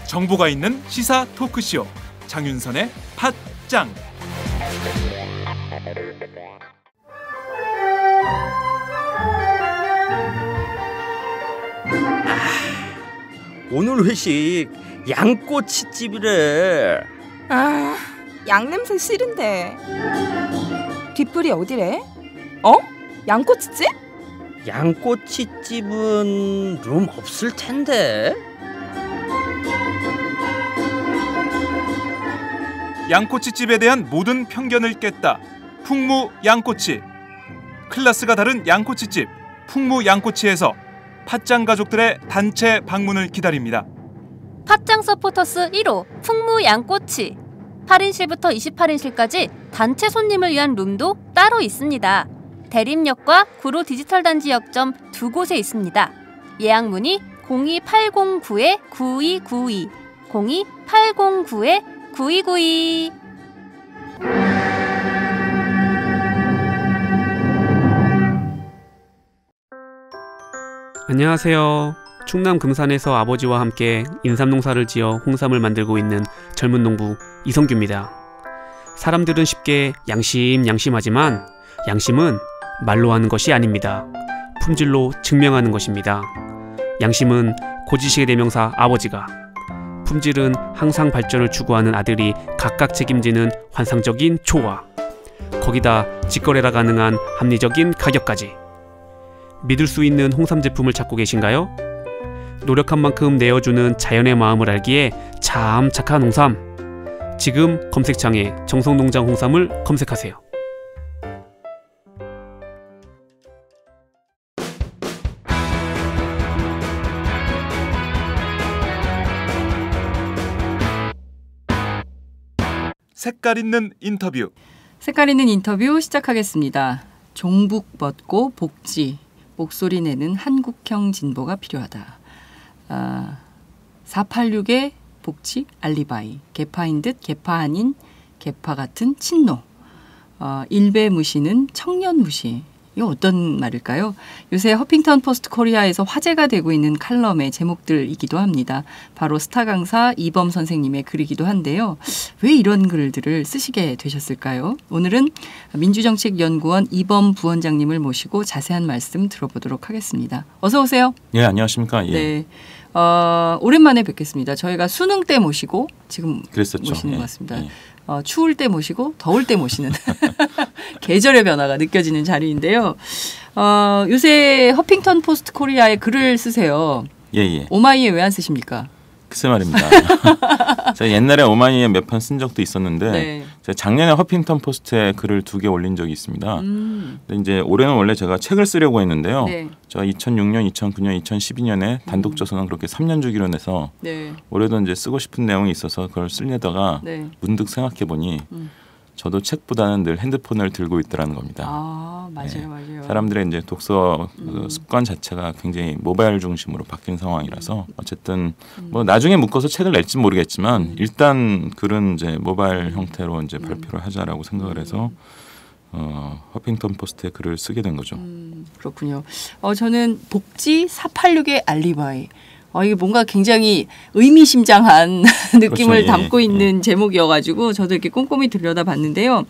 정보가 있는 시사 토크쇼 장윤선의 팟짱. 오늘 회식 양꼬치집이래. 아, 양냄새 싫은데. 뒷불이 어디래? 어? 양꼬치집? 양꼬치집은 룸 없을 텐데. 양꼬치집에 대한 모든 편견을 깼다. 풍무 양꼬치. 클래스가 다른 양꼬치집 풍무 양꼬치에서 팟짱 가족들의 단체 방문을 기다립니다. 팟짱 서포터스 1호 풍무 양꼬치. 8인실부터 28인실까지 단체 손님을 위한 룸도 따로 있습니다. 대림역과 구로 디지털 단지 역점 두 곳에 있습니다. 예약 문의 02809-9292, 02809-9292. 안녕하세요. 충남 금산에서 아버지와 함께 인삼농사를 지어 홍삼을 만들고 있는 젊은 농부 이성규입니다. 사람들은 쉽게 양심하지만 양심은 말로 하는 것이 아닙니다. 품질로 증명하는 것입니다. 양심은 고지식의 대명사 아버지가, 품질은 항상 발전을 추구하는 아들이 각각 책임지는 환상적인 조화, 거기다 직거래가 가능한 합리적인 가격까지. 믿을 수 있는 홍삼 제품을 찾고 계신가요? 노력한 만큼 내어주는 자연의 마음을 알기에 참 착한 홍삼. 지금 검색창에 정성농장 홍삼을 검색하세요. 색깔 있는 인터뷰. 색깔 있는 인터뷰 시작하겠습니다. 종북 벗고 복지, 목소리 내는 한국형 진보가 필요하다. 486의 복지 알리바이, 개파인 듯 개파 아닌 개파 같은 친노, 일배 무시는 청년 무시. 이거 어떤 말일까요? 요새 허핑턴 포스트 코리아에서 화제가 되고 있는 칼럼의 제목들이기도 합니다. 바로 스타 강사 이범 선생님의 글이기도 한데요. 왜 이런 글들을 쓰시게 되셨을까요? 오늘은 민주정책연구원 이범 부원장님을 모시고 자세한 말씀 들어보도록 하겠습니다. 어서 오세요. 예, 안녕하십니까. 예. 네. 오랜만에 뵙겠습니다. 저희가 수능 때 모시고 지금 그랬었죠. 모시는 예. 것 같습니다. 예. 추울 때 모시고 더울 때 모시는 계절의 변화가 느껴지는 자리인데요. 요새 허핑턴 포스트 코리아에 글을 쓰세요. 예. 오마이에 왜 안 쓰십니까? 글쎄 말입니다. 제가 옛날에 오마이에 몇 편 쓴 적도 있었는데 네. 제가 작년에 허핑턴 포스트에 글을 2개 올린 적이 있습니다. 근데 이제 올해는 원래 제가 책을 쓰려고 했는데요. 네. 제가 2006년, 2009년, 2012년에 단독 저서는 그렇게 3년 주기로 내서 네. 올해도 이제 쓰고 싶은 내용이 있어서 그걸 쓰려다가 네. 문득 생각해 보니 저도 책보다는 늘 핸드폰을 들고 있더라는 겁니다. 맞아요, 네. 맞아요. 사람들의 이제 독서 그 습관 자체가 굉장히 모바일 중심으로 바뀐 상황이라서 어쨌든 뭐 나중에 묶어서 책을 낼지 모르겠지만 일단 글은 이제 모바일 형태로 이제 발표를 하자라고 생각을 해서 허핑턴 포스트에 글을 쓰게 된 거죠. 그렇군요. 저는 복지 486의 알리바이. 이게 뭔가 굉장히 의미심장한 느낌을 그렇죠. 담고 있는 제목이어가지고 저도 이렇게 꼼꼼히 들여다봤는데요.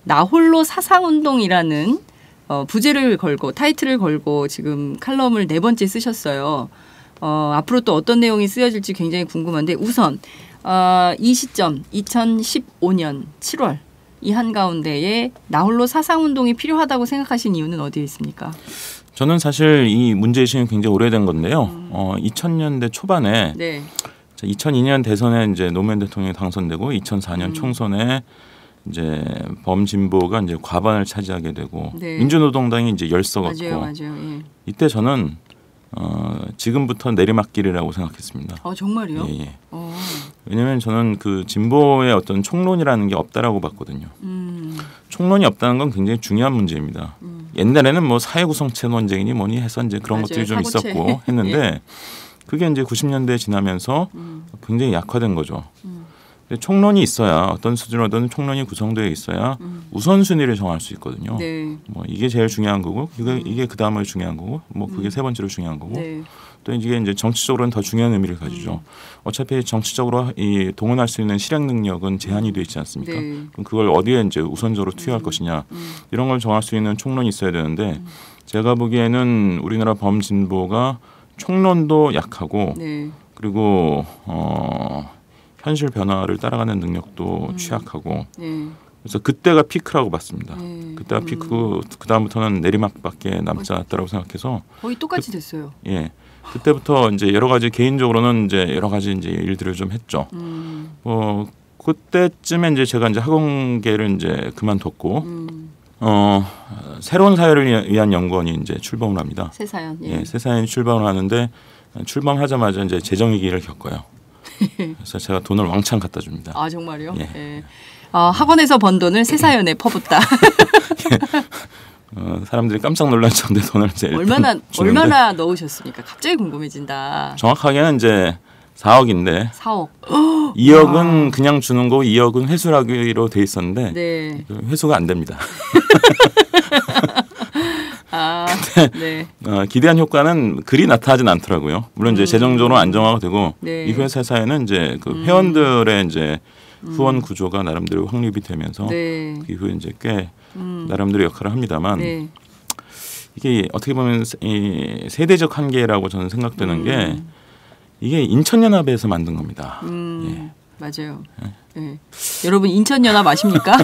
나홀로 사상운동이라는 부제를 걸고 타이틀을 걸고 지금 칼럼을 4번째 쓰셨어요. 앞으로 또 어떤 내용이 쓰여질지 굉장히 궁금한데 우선 이 시점 2015년 7월 이 한가운데에 나홀로 사상운동이 필요하다고 생각하신 이유는 어디에 있습니까? 저는 사실 이 문제의식은 굉장히 오래된 건데요. 2000년대 초반에 네. 2002년 대선에 이제 노무현 대통령이 당선되고 2004년 총선에 이제 범진보가 이제 과반을 차지하게 되고 네. 민주노동당이 이제 열석 얻고 맞아요. 예. 이때 저는 지금부터 내리막길이라고 생각했습니다. 정말요? 예. 왜냐하면 저는 그 진보의 어떤 총론이라는 게 없다라고 봤거든요. 총론이 없다는 건 굉장히 중요한 문제입니다. 옛날에는 뭐 사회구성체 논쟁이니 뭐니 해서 이제 그런 맞아요. 것들이 좀 사고체. 있었고 했는데 예. 그게 이제 90년대 지나면서 굉장히 약화된 거죠. 총론이 있어야 어떤 수준으로든 총론이 구성되어 있어야 우선순위를 정할 수 있거든요. 네. 뭐 이게 제일 중요한 거고 이게 그 다음에 중요한 거고 뭐 그게 세 번째로 중요한 거고 네. 또 이게 이제 정치적으로는 더 중요한 의미를 가지죠. 어차피 정치적으로 이 동원할 수 있는 실행 능력은 제한이 돼 있지 않습니까? 네. 그럼 그걸 어디에 이제 우선적으로 투여할 것이냐 이런 걸 정할 수 있는 총론이 있어야 되는데 제가 보기에는 우리나라 범진보가 총론도 약하고 네. 그리고 현실 변화를 따라가는 능력도 취약하고 네. 그래서 그때가 피크라고 봤습니다. 네. 그때가 피크고 그 다음부터는 내리막밖에 남지 않았다고 생각해서 거의 똑같이 됐어요. 예 그때부터 이제 여러 가지 개인적으로는 이제 여러 가지 이제 일들을 좀 했죠. 그때쯤에 이제 제가 이제 학원계를 이제 그만뒀고 새로운 사회를 위한 연구원이 이제 출범을 합니다. 새사연. 예, 새사연이 출범을 하는데 출범하자마자 이제 재정위기를 겪어요. 그래서 제가 돈을 왕창 갖다 줍니다. 아 정말요? 예. 예. 학원에서 번 돈을 새사연에 퍼붓다. 사람들이 깜짝 놀랄 정도의 돈을 이제 얼마나 넣으셨습니까? 갑자기 궁금해진다. 정확하게는 이제 4억인데 4억. 2억은 그냥 주는 거 2억은 회수하기로 돼 있었는데 네. 회수가 안 됩니다. 네. 기대한 효과는 그리 나타나진 않더라고요. 물론 이제 재정적으로 안정화가 되고 네. 이 회사에는 이제 그 회원들의 이제 후원 구조가 나름대로 확립이 되면서 네. 그 이후에 이제 꽤 나름대로 역할을 합니다만 네. 이게 어떻게 보면 이 세대적 한계라고 저는 생각되는 게 이게 인천연합에서 만든 겁니다. 예. 맞아요. 네. 여러분 인천연합 아십니까?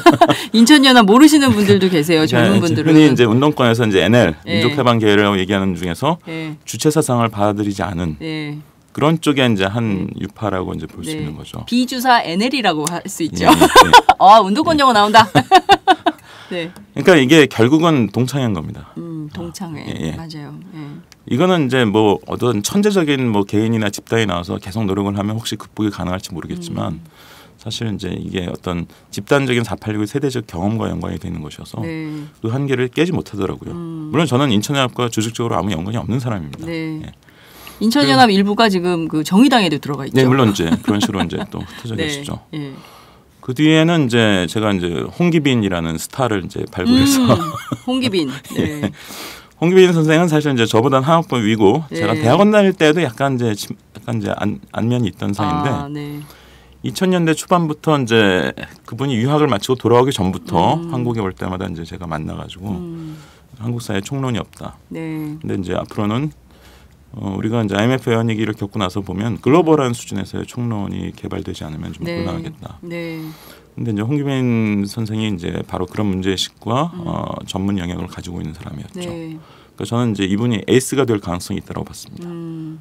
인천연합 모르시는 분들도 계세요. 젊은 분들은. 흔히 이제 운동권에서 이제 NL 네. 민족해방계라고 얘기하는 중에서 네. 주체 사상을 받아들이지 않은 네. 그런 쪽에 이제 한 유파라고 이제 볼 수 네. 있는 거죠. 비주사 NL이라고 할 수 있죠. 예, 예. 운동권 영어 나온다. 네. 그러니까 이게 결국은 동창회인 겁니다. 동창회. 예. 맞아요. 예. 이거는 이제 뭐 어떤 천재적인 뭐 개인이나 집단이 나와서 계속 노력을 하면 혹시 극복이 가능할지 모르겠지만 사실 이제 이게 어떤 집단적인 486의 세대적 경험과 연관이 되는 것이어서 네. 그 한계를 깨지 못하더라고요. 물론 저는 인천연합과 조직적으로 아무 연관이 없는 사람입니다. 네. 예. 인천연합 일부가 지금 그 정의당에도 들어가 있죠. 네, 물론 이제 그런 식으로 이제 또 흩어져 네. 계시죠. 예. 그 뒤에는 이제 제가 이제 홍기빈이라는 스타를 이제 발굴해서 홍기빈. 네. 홍기빈 선생은 사실 이제 저보다 한 학번 위고 네. 제가 대학원 다닐 때도 약간 이제 안면이 있던 사이인데 네. 2000년대 초반부터 이제 그분이 유학을 마치고 돌아오기 전부터 한국에 올 때마다 이제 제가 만나가지고 한국 사회에 총론이 없다. 네. 근데 이제 앞으로는 우리가 이제 IMF 외환위기를 겪고 나서 보면 글로벌한 수준에서의 총론이 개발되지 않으면 좀 네. 곤란하겠다. 네. 근데 이제 홍기빈 선생이 이제 바로 그런 문제의식과 전문 영역을 가지고 있는 사람이었죠. 네. 그러니까 저는 이제 이분이 에이스가 될 가능성이 있다고 봤습니다.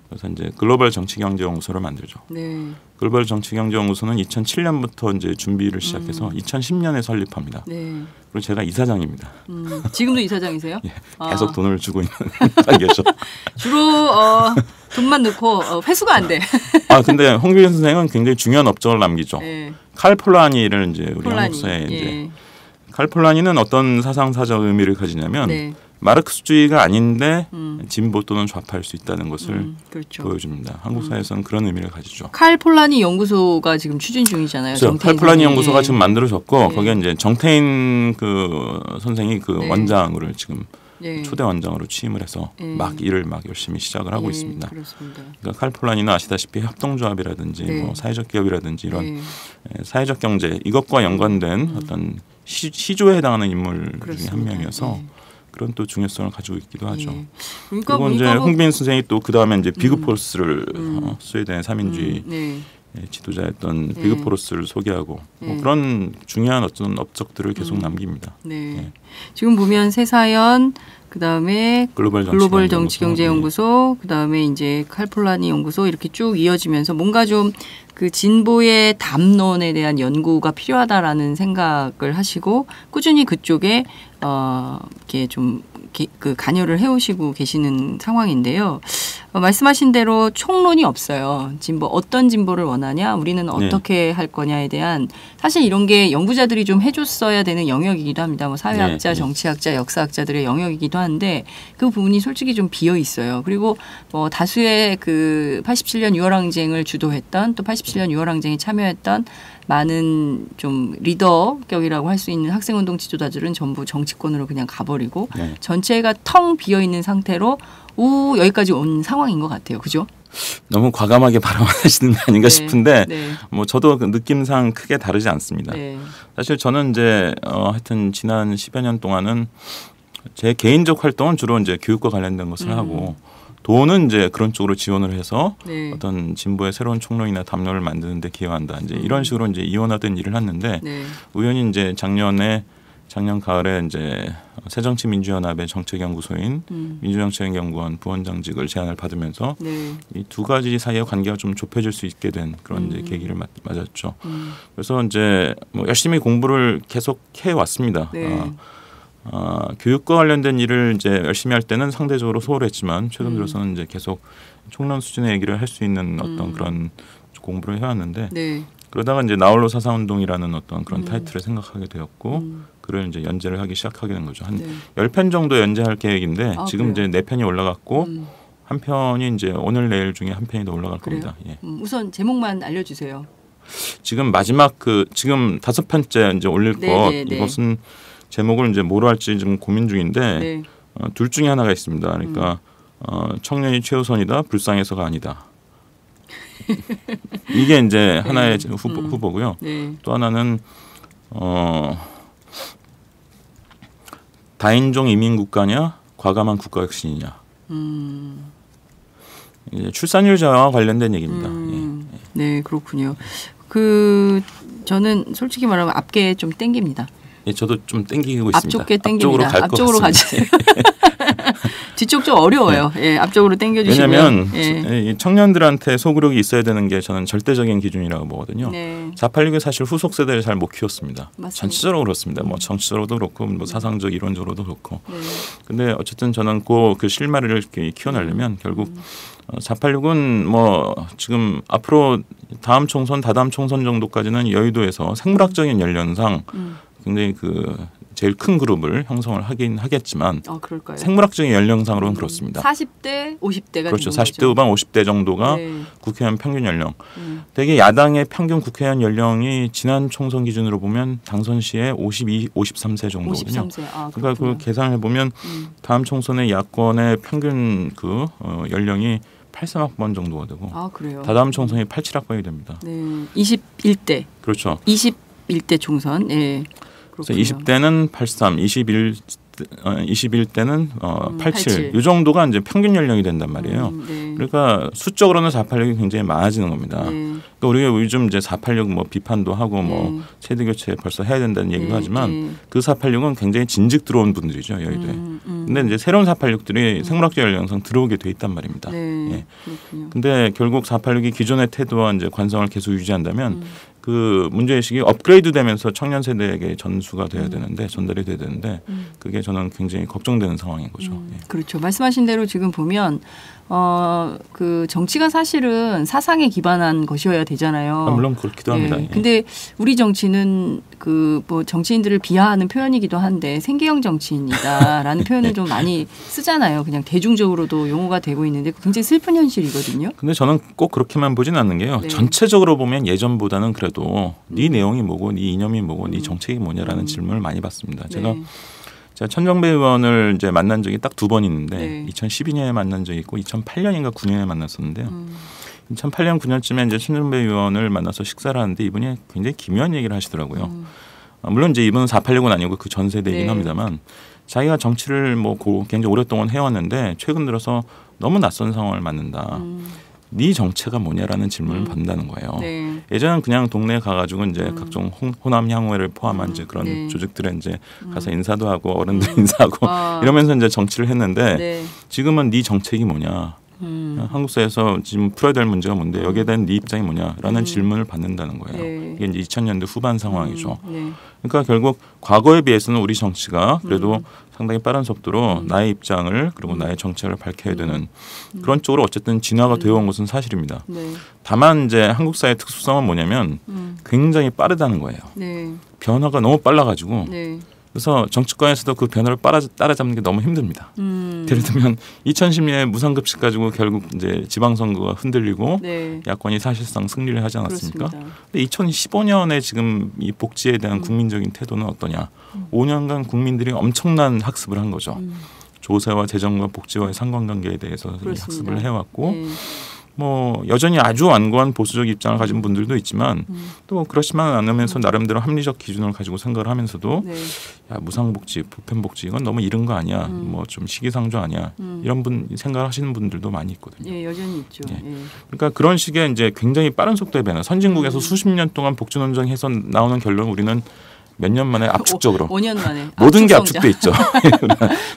그래서 이제 글로벌 정치경제연구소를 만들죠. 네. 글로벌 정치경제연구소는 2007년부터 이제 준비를 시작해서 2010년에 설립합니다. 네. 그리고 제가 이사장입니다. 지금도 이사장이세요? 예, 계속 돈을 주고 있는 단계죠. 주로 돈만 넣고 회수가 안 돼. 근데 홍기빈 선생은 굉장히 중요한 업적을 남기죠. 네. 칼 폴라니를 이제 우리 폴라니. 한국사에 이제 예. 칼 폴라니는 어떤 사상사적 의미를 가지냐면 네. 마르크스주의가 아닌데 진보 또는 좌파일 수 있다는 것을 그렇죠. 보여줍니다. 한국 사회에서는 그런 의미를 가지죠. 칼 폴라니 연구소가 지금 추진 중이잖아요. 그렇죠. 칼 폴라니 연구소가 지금 만들어졌고 네. 거기에 이제 정태인 그 선생이 그 네. 원장으로 지금 네. 초대 원장으로 취임을 해서 네. 막 일을 막 열심히 시작을 하고 있습니다. 그렇습니다. 그러니까 칼 폴라니는 아시다시피 협동조합이라든지 네. 뭐 사회적 기업이라든지 이런 네. 사회적 경제 이것과 연관된 어떤 시조에 해당하는 인물 중에 그렇습니다. 한 명이어서 네. 그런 또 중요성을 가지고 있기도 하죠. 예. 그러니까 그리고 이제 홍빈 선생이 또 그 다음에 이제 비그포스를 스웨덴의 삼인주의 네. 지도자였던 비그포스를 소개하고 뭐 그런 중요한 어떤 업적들을 계속 남깁니다. 네. 예. 지금 보면 새사연 그다음에 글로벌 정치경제연구소, 그다음에 이제 칼폴라니 연구소 이렇게 쭉 이어지면서 뭔가 좀 그 진보의 담론에 대한 연구가 필요하다라는 생각을 하시고 꾸준히 그쪽에 이렇게 좀 그 관여를 해오시고 계시는 상황인데요. 말씀하신 대로 총론이 없어요. 진보 어떤 진보를 원하냐, 우리는 어떻게 할 거냐에 대한 사실 이런 게 연구자들이 좀 해줬어야 되는 영역이기도 합니다. 뭐 사회학자, 정치학자, 역사학자들의 영역이기도 한데 그 부분이 솔직히 좀 비어 있어요. 그리고 뭐 다수의 그 87년 6.25항쟁을 주도했던 또 87년 6.25항쟁에 참여했던 많은 좀 리더격이라고 할 수 있는 학생운동 지도자들은 전부 정치권으로 그냥 가버리고 전체가 텅 비어 있는 상태로 여기까지 온 상황인 것 같아요. 그죠? 너무 과감하게 발언하시는 게 아닌가 싶은데 뭐 저도 그 느낌상 크게 다르지 않습니다. 사실 저는 이제 하여튼 지난 10여 년 동안은 제 개인적 활동은 주로 이제 교육과 관련된 것을 하고 돈은 이제 그런 쪽으로 지원을 해서 어떤 진보의 새로운 총론이나 담론을 만드는 데 기여한다. 이제 이런 식으로 이제 이원화된 일을 했는데 우연히 이제 작년 가을에 이제 새정치민주연합의 정책연구소인 민주정책연구원 부원장직을 제안을 받으면서 이 두 가지 사이의 관계가 좀 좁혀질 수 있게 된 그런 이제 계기를 맞았죠. 그래서 이제 뭐 열심히 공부를 계속 해 왔습니다. 교육과 관련된 일을 이제 열심히 할 때는 상대적으로 소홀했지만 최근 들어서는 이제 계속 총론 수준의 얘기를 할 수 있는 어떤 그런 공부를 해왔는데 그러다가 이제 나홀로 사사운동이라는 어떤 그런 타이틀을 생각하게 되었고 글을 이제 연재를 하기 시작하게 된 거죠. 한 10편 정도 연재할 계획인데 지금 이제 4편이 올라갔고 한 편이 이제 오늘 내일 중에 한 편이 더 올라갈 겁니다. 우선 제목만 알려주세요. 지금 마지막 지금 5편째 이제 올릴 것 이것은 제목을 이제 뭐로 할지 지금 고민 중인데 둘 중에 하나가 있습니다. 그러니까 청년이 최우선이다, 불쌍해서가 아니다. 이게 이제 하나의 후보고요. 또 하나는 다인종 이민국가냐, 과감한 국가혁신이냐. 이제 출산율 저하와 관련된 얘기입니다. 네, 그렇군요. 저는 솔직히 말하면 앞게 좀 땡깁니다. 저도 좀 땡기고 있습니다. 앞쪽게 땡깁니다. 앞쪽으로 가지. 뒤쪽 좀 어려워요. 앞쪽으로 땡겨주시고요. 왜냐하면 이 청년들한테 소구력이 있어야 되는 게 저는 절대적인 기준이라고 보거든요. 486은 사실 후속 세대를 잘 못 키웠습니다. 맞습니다. 전체적으로 그렇습니다. 뭐 정치적으로도 그렇고 뭐 사상적 이론적으로도 그렇고. 근데 어쨌든 저는 그 실마리를 키워내려면 결국 486은 뭐 지금 앞으로 다음 총선, 다다음 총선 정도까지는 여의도에서 생물학적인 연령상 굉장히 제일 큰 그룹을 형성을 하긴 하겠지만 생물학적인 연령상으로는 그렇습니다. 40대, 50대가 그렇죠. 40대 후반 50대 정도가 국회의원 평균 연령. 대개 야당의 평균 국회의원 연령이 지난 총선 기준으로 보면 당선 시에 53세 정도거든요. 그러니까 그 계산을 보면 다음 총선의 야권의 평균 연령이 83학번 정도가 되고 다다음 총선이 87학번이 됩니다. 21대. 그렇죠. 21대 총선. 그래서 20대는 83, 21대는 87. 이 정도가 이제 평균 연령이 된단 말이에요. 그러니까 수적으로는 486이 굉장히 많아지는 겁니다. 그러니까 우리가 요즘 이제 486 뭐 비판도 하고 뭐 세대 교체 벌써 해야 된다는 얘기도 하지만 그 486은 굉장히 진즉 들어온 분들이죠, 여의도에. 근데 이제 새로운 486들이 생물학적 연령상 들어오게 돼 있단 말입니다. 근데 결국 486이 기존의 태도와 이제 관성을 계속 유지한다면 그 문제의식이 업그레이드 되면서 청년 세대에게 전달이 돼야 되는데 그게 저는 굉장히 걱정되는 상황인 거죠. 그렇죠. 말씀하신 대로 지금 보면 그 정치가 사실은 사상에 기반한 것이어야 되잖아요. 물론 그렇기도 합니다. 근데 우리 정치는 뭐 정치인들을 비하하는 표현이기도 한데 생계형 정치인이다라는 표현을 좀 많이 쓰잖아요. 그냥 대중적으로도 용어가 되고 있는데 굉장히 슬픈 현실이거든요. 근데 저는 꼭 그렇게만 보진 않는 게요. 전체적으로 보면 예전보다는 그래도 네 내용이 뭐고 네 이념이 뭐고 네 정책이 뭐냐라는 질문을 많이 받습니다. 제가 천정배 의원을 이제 만난 적이 딱 2번 있는데 2012년에 만난 적이 있고 2008년인가 9년에 만났었는데요. 2008년 9년쯤에 이제 천정배 의원을 만나서 식사를 하는데 이분이 굉장히 기묘한 얘기를 하시더라고요. 물론 이제 이분은 486은 아니고 그 전 세대이긴 합니다만 자기가 정치를 뭐 굉장히 오랫동안 해왔는데 최근 들어서 너무 낯선 상황을 만난다. 네 정체가 뭐냐라는 질문을 받는다는 거예요. 예전엔 그냥 동네에 가가지고 이제 각종 호남 향후회를 포함한 이제 그런 조직들에 이제 가서 인사도 하고 어른들 인사하고 이러면서 이제 정치를 했는데 지금은 네 정책이 뭐냐, 한국 사회에서 지금 풀어야 될 문제가 뭔데 여기에 대한 네 입장이 뭐냐라는 질문을 받는다는 거예요. 네. 이게 이제 2000년대 후반 상황이죠. 네. 그러니까 결국 과거에 비해서는 우리 정치가 그래도 상당히 빠른 속도로 나의 입장을 그리고 나의 정책을 밝혀야 되는 그런 쪽으로 어쨌든 진화가 되어 온 것은 사실입니다. 네. 다만 이제 한국 사회의 특수성은 뭐냐면 굉장히 빠르다는 거예요. 네. 변화가 너무 빨라가지고 네. 그래서 정치권에서도 그 변화를 따라잡는 게 너무 힘듭니다. 예를 들면 2010년에 무상급식 가지고 결국 이제 지방선거가 흔들리고 네. 야권이 사실상 승리를 하지 않았습니까? 그렇습니다. 근데 2015년에 지금 이 복지에 대한 국민적인 태도는 어떠냐? 5년간 국민들이 엄청난 학습을 한 거죠. 조세와 재정과 복지와의 상관관계에 대해서 그렇습니다. 학습을 해왔고 네. 뭐 여전히 아주 완고한 보수적 입장을 가진 분들도 있지만 또 그렇지만 않으면서 나름대로 합리적 기준을 가지고 생각을 하면서도 네. 야 무상복지, 보편복지 이건 너무 이른 거 아니야? 뭐 좀 시기상조 아니야? 이런 분 생각을 하시는 분들도 많이 있거든요. 예, 여전히 있죠. 예. 예. 그러니까 그런 식의 이제 굉장히 빠른 속도의 변화. 선진국에서 수십 년 동안 복지 논쟁해서 나오는 결론 우리는 몇 년 만에 압축적으로 5년 만에 모든 게 압축 압축돼 있죠.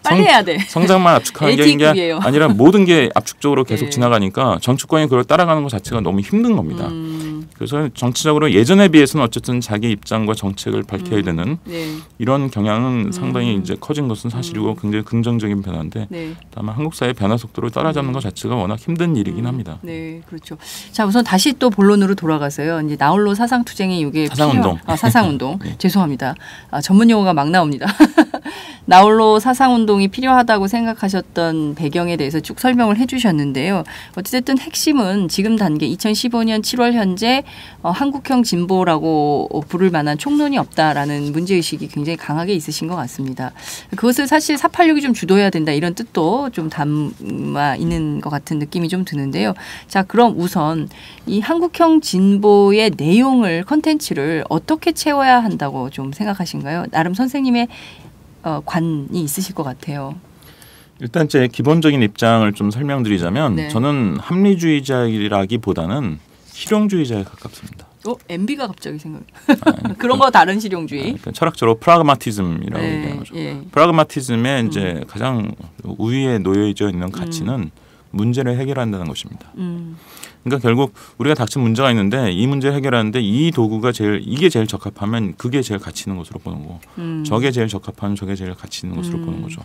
빨리 해야 돼. 성장만 압축하는 게 LTE급이에요. 아니라 모든 게 압축적으로 계속 네. 지나가니까 정치권이 그걸 따라가는 것 자체가 너무 힘든 겁니다. 그래서 정치적으로 예전에 비해서는 어쨌든 자기 입장과 정책을 밝혀야 되는 네. 이런 경향은 상당히 이제 커진 것은 사실이고 굉장히 긍정적인 변화인데 네. 다만 한국 사회 변화 속도를 따라잡는 것 자체가 워낙 힘든 일이긴 합니다. 네, 그렇죠. 자, 우선 다시 또 본론으로 돌아가서요. 이제 나홀로 사상 투쟁이 이게 사상운동. 사상운동. 네. 죄송합니다. 전문 용어가 막 나옵니다. 나홀로 사상운동이 필요하다고 생각하셨던 배경에 대해서 쭉 설명을 해주셨는데요. 어찌됐든 핵심은 지금 단계 2015년 7월 현재 한국형 진보라고 부를 만한 총론이 없다라는 문제의식이 굉장히 강하게 있으신 것 같습니다. 그것을 사실 486이 좀 주도해야 된다 이런 뜻도 좀 담아 있는 것 같은 느낌이 좀 드는데요. 자, 그럼 우선 이 한국형 진보의 내용을 컨텐츠를 어떻게 채워야 한다고 좀 생각하신가요? 나름 선생님의 관이 있으실 것 같아요. 일단 제 기본적인 입장을 좀 설명드리자면 네. 저는 합리주의자라기보다는 실용주의자에 가깝습니다. MB가 갑자기 생각. 그런 거 다른 실용주의. 그러니까 철학적으로 프라그마티즘이라고 네, 얘기하는 거죠. 예. 프라그마티즘의 이제 가장 우위에 놓여져 있는 가치는 문제를 해결한다는 것입니다. 그러니까 결국 우리가 닥친 문제가 있는데 이 문제를 해결하는데 이 도구가 이게 제일 적합하면 그게 제일 가치 있는 것으로 보는 거고 저게 제일 적합하면 저게 제일 가치 있는 것으로 보는 거죠.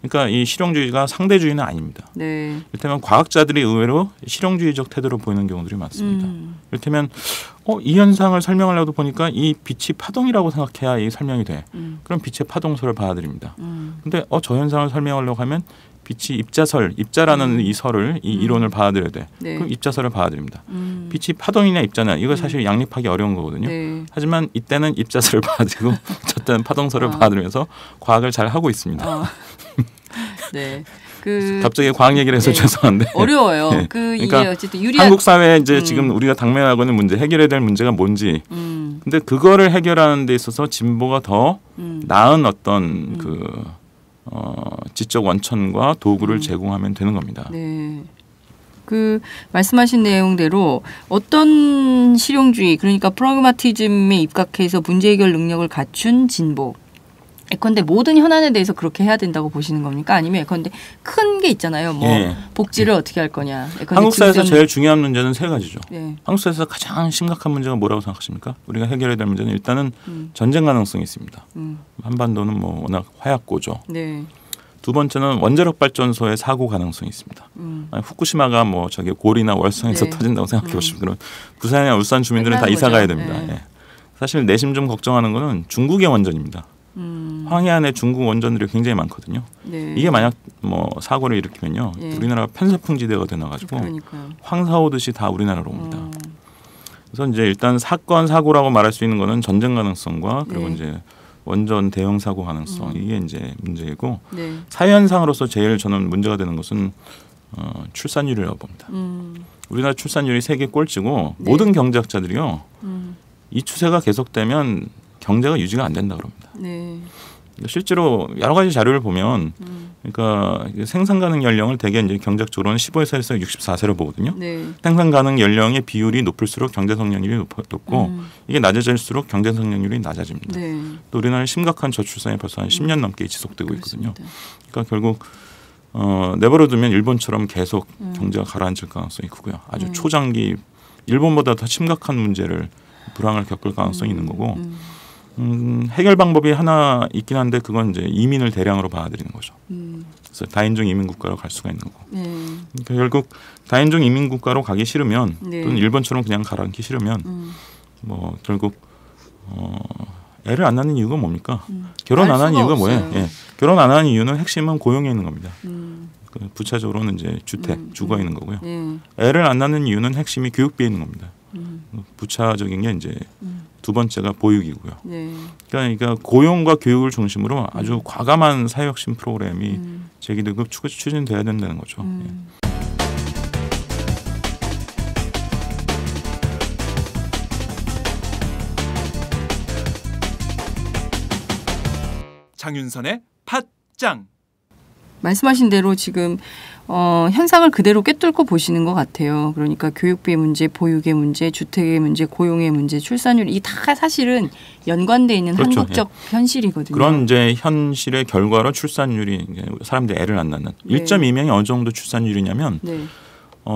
그러니까 이 실용주의가 상대주의는 아닙니다. 네. 이를테면 과학자들이 의외로 실용주의적 태도로 보이는 경우들이 많습니다. 이를테면 이 현상을 설명하려고 보니까 이 빛이 파동이라고 생각해야 이 설명이 돼. 그럼 빛의 파동설을 받아들입니다. 근데 저 현상을 설명하려고 하면 빛이 입자라는 이 설을 이 이론을 받아들여야 돼. 네. 그럼 입자설을 받아들입니다. 빛이 파동이냐 입자냐 이거 사실 양립하기 어려운 거거든요. 네. 하지만 이때는 입자설을 받아들이고 저때는 파동설을 받아들면서 과학을 잘 하고 있습니다. 네. 갑자기 과학 얘기를 해서 네. 죄송한데 어려워요. 네. 이게 그러니까 어쨌든 유리한 한국 사회에 이제 지금 우리가 당면하고 있는 문제, 해결해야 될 문제가 뭔지. 근데 그거를 해결하는 데 있어서 진보가 더 나은 어떤 지적 원천과 도구를 제공하면 되는 겁니다. 네. 말씀하신 내용대로 어떤 실용주의 그러니까 프라그마티즘에 입각해서 문제 해결 능력을 갖춘 진보. 예컨대 모든 현안에 대해서 그렇게 해야 된다고 보시는 겁니까? 아니면 예컨대 큰 게 있잖아요. 뭐 예. 복지를 어떻게 할 거냐. 한국 사회에서 제일 중요한 문제는 세 가지죠. 네. 한국 사회에서 가장 심각한 문제가 뭐라고 생각하십니까? 우리가 해결해야 될 문제는 일단은 전쟁 가능성이 있습니다. 한반도는 뭐 워낙 화약고죠. 네. 두 번째는 원자력 발전소의 사고 가능성이 있습니다. 후쿠시마가 뭐 저기 고리나 월성에서 네. 터진다고 생각해 보시면 그럼 부산이나 울산 주민들은 다 이사 가야 됩니다. 네. 예. 사실 내심 좀 걱정하는 거는 중국의 원전입니다. 황해안에 중국 원전들이 굉장히 많거든요. 네. 이게 만약 뭐 사고를 일으키면요, 예. 우리나라가 편서풍지대가 되나가지고 그러니까요. 황사 오듯이 다 우리나라로 옵니다. 그래서 이제 일단 사건 사고라고 말할 수 있는 거는 전쟁 가능성과 그리고 네. 이제 원전 대형 사고 가능성 이게 이제 문제이고 네. 사회 현상으로서 제일 저는 문제가 되는 것은 출산율이라고 봅니다. 우리나라 출산율이 세계 꼴찌고 네. 모든 경제학자들이요 이 추세가 계속되면 경제가 유지가 안 된다 그럽니다. 네. 실제로 여러 가지 자료를 보면 그러니까 생산 가능 연령을 대개 이제 경제학적으로는 15세에서 64세로 보거든요. 네. 생산 가능 연령의 비율이 높을수록 경제 성장률이 높고 이게 낮아질수록 경제 성장률이 낮아집니다. 네. 또 우리나라는 심각한 저출산이 벌써 한 10년 넘게 지속되고 있거든요. 그렇습니다. 그러니까 결국 내버려두면 일본처럼 계속 경제가 가라앉을 가능성이 크고요. 아주 초장기 일본보다 더 심각한 문제를 불황을 겪을 가능성이 있는 거고 해결 방법이 하나 있긴 한데 그건 이제 이민을 대량으로 받아들이는 거죠. 그래서 다인종 이민 국가로 갈 수가 있는 거고. 그러니까 결국 다인종 이민 국가로 가기 싫으면 또는 일본처럼 그냥 가라앉기 싫으면 뭐 결국 애를 안 낳는 이유가 뭡니까? 결혼 안 하는 이유가 뭐예요? 예. 결혼 안 하는 이유는 핵심은 고용에 있는 겁니다. 그 부차적으로는 이제 주택, 주거에 있는 거고요. 애를 안 낳는 이유는 핵심이 교육비에 있는 겁니다. 부차적인 게 이제 두 번째가 보육이고요. 그러니까 고용과 교육을 중심으로 아주 과감한 사회혁신 프로그램이 제기되고 추진돼야 된다는 거죠. 예. 장윤선의 팟짱. 말씀하신 대로 지금 현상을 그대로 꿰뚫고 보시는 것 같아요. 그러니까 교육비의 문제, 보육의 문제, 주택의 문제, 고용의 문제, 출산율 이 다 사실은 연관돼 있는 그렇죠. 한국적 현실이거든요. 그런 이제 현실의 결과로 출산율이 사람들이 애를 안 낳는 1.2명이 어느 정도 출산율이냐면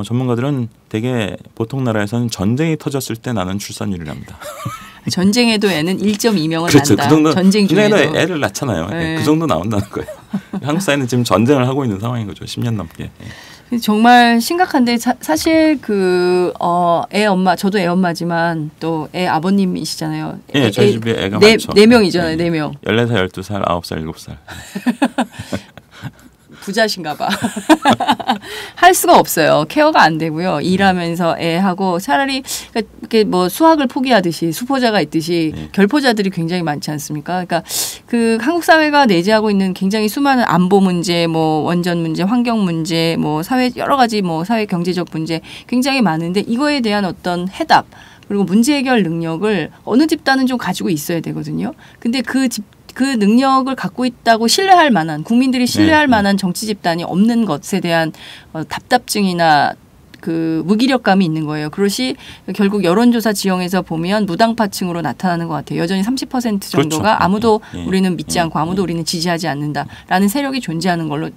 전문가들은 대개 보통 나라에서는 전쟁이 터졌을 때 나는 출산율이랍니다. 전쟁에도 애는 1.2명은 그렇죠. 난다. 그 정도 전쟁 중에도 애를 낳잖아요. 네. 그 정도 나온다는 거예요. 한국 사회는 지금 전쟁을 하고 있는 상황인 거죠. 10년 넘게. 정말 심각한데 사실 애 엄마 저도 애 엄마지만 또 애 아버님이시잖아요. 예, 저희 집에 애가 많죠. 4명이잖아요. 4명. 14살, 12살, 9살, 7살. 부자신가 봐. 할 수가 없어요. 케어가 안 되고요. 일하면서 애하고 차라리 이렇게 뭐 수학을 포기하듯이 수포자가 있듯이 결포자들이 굉장히 많지 않습니까? 그러니까 그 한국 사회가 내재하고 있는 굉장히 수많은 안보 문제, 뭐 원전 문제, 환경 문제, 뭐 사회 여러 가지 뭐 사회 경제적 문제 굉장히 많은데 이거에 대한 어떤 해답 그리고 문제 해결 능력을 어느 집단은 좀 가지고 있어야 되거든요. 근데 그 능력을 갖고 있다고 신뢰할 만한 국민들이 신뢰할 만한 정치 집단이 없는 것에 대한 답답증이나 그 무기력감이 있는 거예요. 그것이 결국 여론조사 지형에서 보면 무당파층으로 나타나는 것 같아요. 여전히 30% 정도가 그렇죠. 아무도 우리는 믿지 않고 아무도 우리는 지지하지 않는다라는 세력이 존재하는 걸로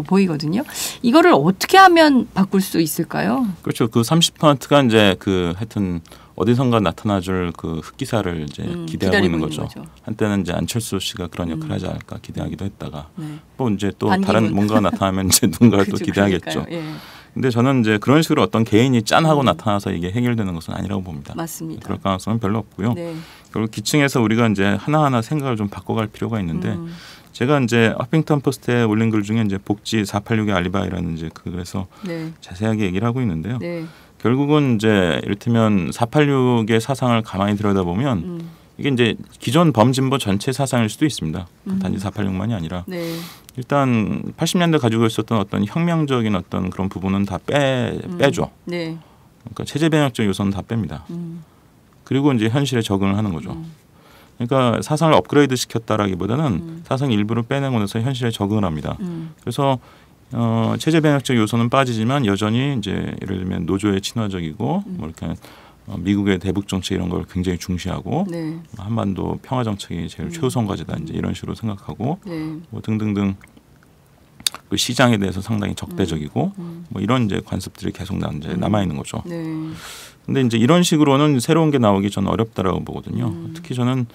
보이거든요. 이거를 어떻게 하면 바꿀 수 있을까요? 그렇죠. 그 30%가 이제 그 하여튼 어디선가 나타나줄 그 흑기사를 이제 기대하고 있는 거죠. 한때는 이제 안철수 씨가 그런 역할을 하지 않을까 기대하기도 했다가 뭐 이제 또 다른 뭔가 나타나면 이제 누군가를 또 기대하겠죠. 근데 저는 이제 그런 식으로 어떤 개인이 짠하고 나타나서 이게 해결되는 것은 아니라고 봅니다. 맞습니다. 그럴 가능성은 별로 없고요. 결국 기층에서 우리가 이제 하나하나 생각을 좀 바꿔갈 필요가 있는데 제가 이제 허핑턴 포스트에 올린 글 중에 이제 복지 486의 알리바이라는 이제 그래서 자세하게 얘기를 하고 있는데요. 결국은 이제 이를테면 486의 사상을 가만히 들여다보면 이게 이제 기존 범진보 전체 사상일 수도 있습니다. 단지 486만이 아니라 일단 80년대 가지고 있었던 어떤 혁명적인 어떤 그런 부분은 다 빼죠. 그러니까 체제 변혁적 요소는 다 뺍니다. 그리고 이제 현실에 적응을 하는 거죠. 그러니까 사상을 업그레이드 시켰다라기보다는 사상 일부를 빼내고 나서 현실에 적응을 합니다. 그래서 체제 변혁적 요소는 빠지지만 여전히 이제 예를 들면 노조에 친화적이고 뭐 이렇게 미국의 대북 정책 이런 걸 굉장히 중시하고 한반도 평화 정책이 제일 최우선 과제다 이제 이런 식으로 생각하고 뭐 등등등 그 시장에 대해서 상당히 적대적이고 뭐 이런 이제 관습들이 계속 남아 있는 거죠. 근데 이제 이런 식으로는 새로운 게 나오기 저는 어렵다라고 보거든요. 특히 저는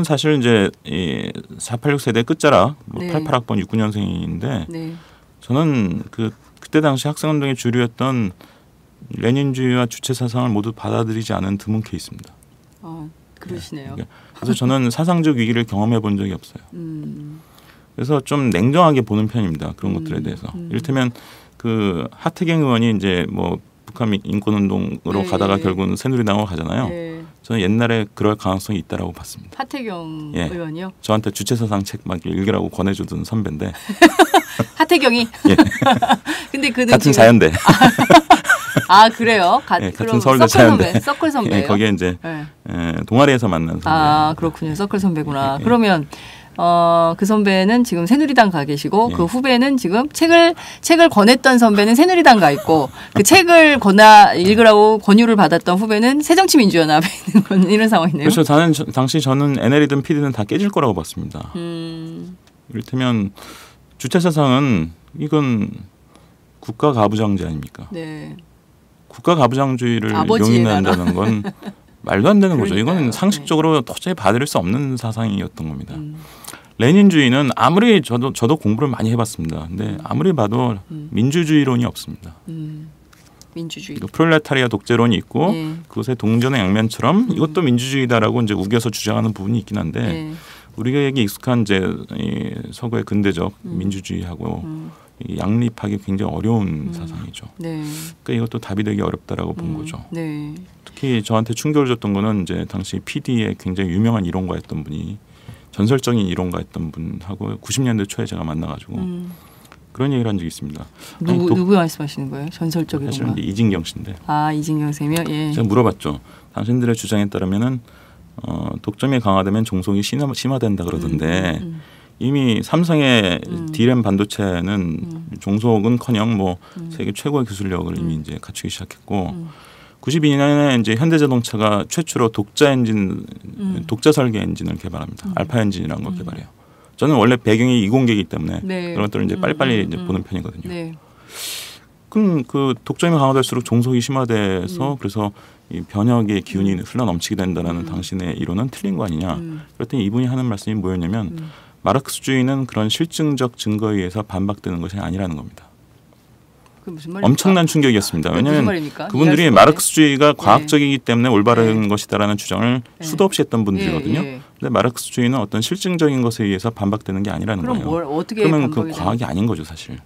사실 이제 이 486 세대 끝자락 뭐 88학번 69년생인데 저는 그때 당시 학생운동의 주류였던 레닌주의와 주체 사상을 모두 받아들이지 않은 드문 케이스입니다. 그러시네요. 그래서 저는 사상적 위기를 경험해 본 적이 없어요. 그래서 좀 냉정하게 보는 편입니다. 그런 것들에 대해서. 이를테면 그 하태경 의원이 이제 뭐 북한 인권운동으로 가다가 결국은 새누리당으로 가잖아요. 저는 옛날에 그럴 가능성이 있다라고 봤습니다. 하태경 의원이요? 저한테 주체사상 책 막 읽으라고 권해주던 선배인데. 하태경이? 근데 그는 같은 자연대. 그래요? 같은 서울대 자연대. 서클 선배예요? 거기에 이제 동아리에서 만난 선배. 그렇군요. 서클 선배구나. 그러면 그 선배는 지금 새누리당 가 계시고 그 후배는 지금 책을 권했던 선배는 새누리당 가 있고 그 책을 읽으라고 권유를 받았던 후배는 새정치민주연합에 있는 이런 상황이네요. 그렇죠. 당시 저는 NL이든 PD는 다 깨질 거라고 봤습니다. 이를테면 주체 사상은 이건 국가 가부장제 아닙니까? 네. 국가 가부장주의를 아버지의 용인한다는 건 말도 안 되는 거죠. 그러니까요. 이건 상식적으로 도저히 받을 수 없는 사상이었던 겁니다. 레닌주의는 아무리 저도 공부를 많이 해봤습니다. 근데 아무리 봐도 민주주의론이 없습니다. 민주주의. 프롤레타리아 독재론이 있고 예. 그것의 동전의 양면처럼 이것도 민주주의다라고 이제 우겨서 주장하는 부분이 있긴 한데 예. 우리에게 익숙한 이제 이 서구의 근대적 민주주의하고 이 양립하기 굉장히 어려운 사상이죠. 네. 그러니까 이것도 답이 되기 어렵다라고 본 거죠. 네. 특히 저한테 충격을 줬던 거는 이제 당시 PD의 굉장히 유명한 이론가였던 분이 전설적인 이론가였던 분하고 90년대 초에 제가 만나가지고 그런 얘기를 한 적이 있습니다. 누구 말씀하시는 거예요? 전설적인 사실은 이제 이진경 씨인데. 아 이진경 쌤이요? 예. 제가 물어봤죠. 당신들의 주장에 따르면은 독점이 강화되면 종속이 심화된다 그러던데 이미 삼성의 D램 반도체는 종속은커녕 뭐 세계 최고의 기술력을 이미 이제 갖추기 시작했고 92년에 이제 현대자동차가 최초로 독자 설계 엔진을 개발합니다. 알파 엔진이라는 걸 개발해요. 저는 원래 배경이 이공계이기 때문에 네. 그런 것들을 이제 빨리빨리 이제 보는 편이거든요. 네. 그럼 그 독점이 강화될수록 종속이 심화돼서 그래서 이 변혁의 기운이 흘러 넘치게 된다는 당신의 이론은 틀린 거 아니냐. 그랬더니 이분이 하는 말씀이 뭐였냐면 마르크스주의는 그런 실증적 증거에 의해서 반박되는 것이 아니라는 겁니다. 무슨 말입니까? 엄청난 충격이었습니다. 왜냐하면 그분들이 이해할 수가 마르크스주의가 과학적이기 때문에 올바른 것이다라는 주장을 수도 없이 했던 분들이거든요. 근데 마르크스주의는 어떤 실증적인 것에 의해서 반박되는 게 아니라는 그럼 거예요. 뭘 어떻게 그러면 그 과학이 아닌 거죠, 사실.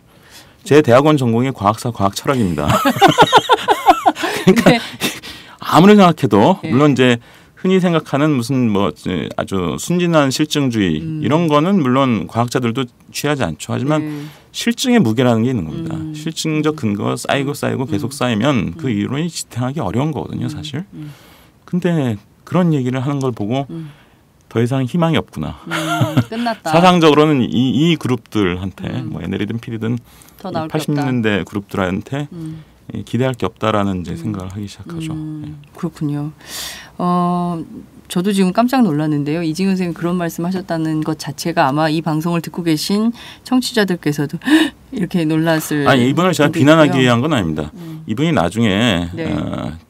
제 대학원 전공이 과학사 과학철학입니다. 그러니까 네. 아무리 생각해도 물론 이제 흔히 생각하는 무슨 뭐 아주 순진한 실증주의 이런 거는 물론 과학자들도 취하지 않죠. 하지만 실증의 무게라는 게 있는 겁니다. 실증적 근거가 쌓이고 계속 쌓이면 그 이론이 지탱하기 어려운 거거든요, 사실. 근데 그런 얘기를 하는 걸 보고 더 이상 희망이 없구나. 끝났다. 사상적으로는 이 그룹들한테 뭐 NL이든 PD든 더 나올 게 80년대 그룹들한테 기대할 게 없다라는 이제 생각을 하기 시작하죠. 그렇군요. 저도 지금 깜짝 놀랐는데요. 이진경 선생님이 그런 말씀하셨다는 것 자체가 아마 이 방송을 듣고 계신 청취자들께서도 이렇게 놀랐을. 아니 이분을 제가 수도 비난하기 있고요. 위한 건 아닙니다. 이분이 나중에 네.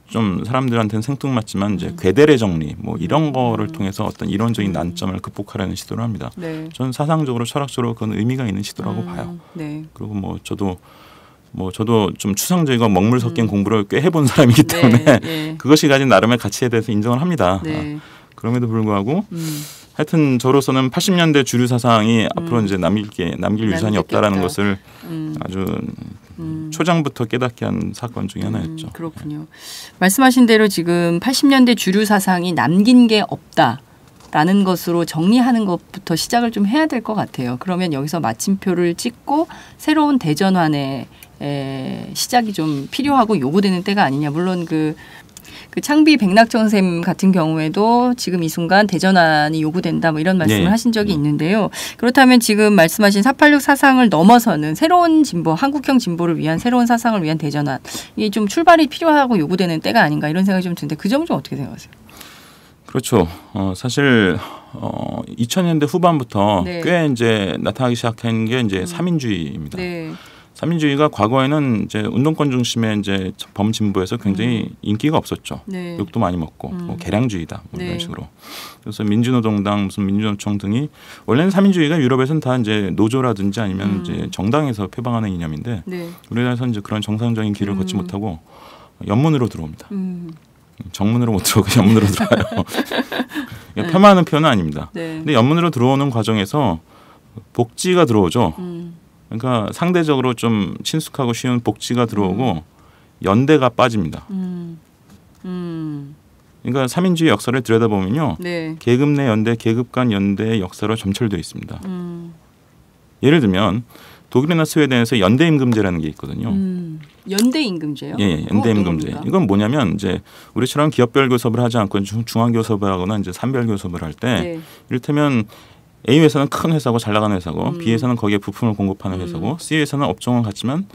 좀 사람들한테는 생뚱맞지만 이제 괴대의 정리 뭐 이런 거를 통해서 어떤 이론적인 난점을 극복하려는 시도를 합니다. 네. 저는 사상적으로 철학적으로 그건 의미가 있는 시도라고 봐요. 네. 그리고 저도 좀 추상적이고 먹물 섞인 공부를 꽤 해본 사람이기 때문에 네. 그것이 가진 나름의 가치에 대해서 인정을 합니다. 네. 그럼에도 불구하고 하여튼 저로서는 80년대 주류 사상이 앞으로 이제 남길 유산이 없다라는 것을 아주 초장부터 깨닫게 한 사건 중에 하나였죠. 그렇군요. 말씀하신 대로 지금 80년대 주류 사상이 남긴 게 없다라는 것으로 정리하는 것부터 시작을 좀 해야 될 것 같아요. 그러면 여기서 마침표를 찍고 새로운 대전환의 시작이 좀 필요하고 요구되는 때가 아니냐. 물론 그 창비 백낙천 선생님 같은 경우에도 지금 이 순간 대전환이 요구된다 뭐 이런 말씀을 하신 적이 있는데요. 그렇다면 지금 말씀하신 486 사상을 넘어서는 새로운 진보, 한국형 진보를 위한 새로운 사상을 위한 대전환 이게 좀 출발이 필요하고 요구되는 때가 아닌가 이런 생각이 좀 드는데 그 점은 좀 어떻게 생각하세요? 그렇죠. 사실 2000년대 후반부터 네. 꽤 이제 나타나기 시작한 게 이제 삼인주의입니다. 네. 삼인주의가 과거에는 이제 운동권 중심의 이제 범진보에서 굉장히 인기가 없었죠. 네. 욕도 많이 먹고 뭐 개량주의다 뭐 이런 네. 식으로. 그래서 민주노동당 무슨 민주노총 등이 원래는 삼인주의가 유럽에서는 다 이제 노조라든지 아니면 이제 정당에서 표방하는 이념인데 네. 우리나라에서는 이제 그런 정상적인 길을 걷지 못하고 연문으로 들어옵니다. 정문으로 못 들어오고 연문으로 들어와요. 네. 폄하하는 표현은 아닙니다. 네. 근데 연문으로 들어오는 과정에서 복지가 들어오죠. 그러니까 상대적으로 좀 친숙하고 쉬운 복지가 들어오고 연대가 빠집니다. 그러니까 삼인주의 역사를 들여다보면요. 네. 계급 내 연대, 계급 간 연대의 역사로 점철되어 있습니다. 예를 들면 독일이나 스웨덴에서 연대임금제라는 게 있거든요. 연대임금제요? 예, 연대임금제. 이건 뭐냐면 이제 우리처럼 기업별 교섭을 하지 않고 중앙 교섭을 하거나 이제 산별 교섭을 할 때 네. 이를테면 A 회사는 큰 회사고 잘 나가는 회사고 B 회사는 거기에 부품을 공급하는 회사고 C 회사는 업종은 같지만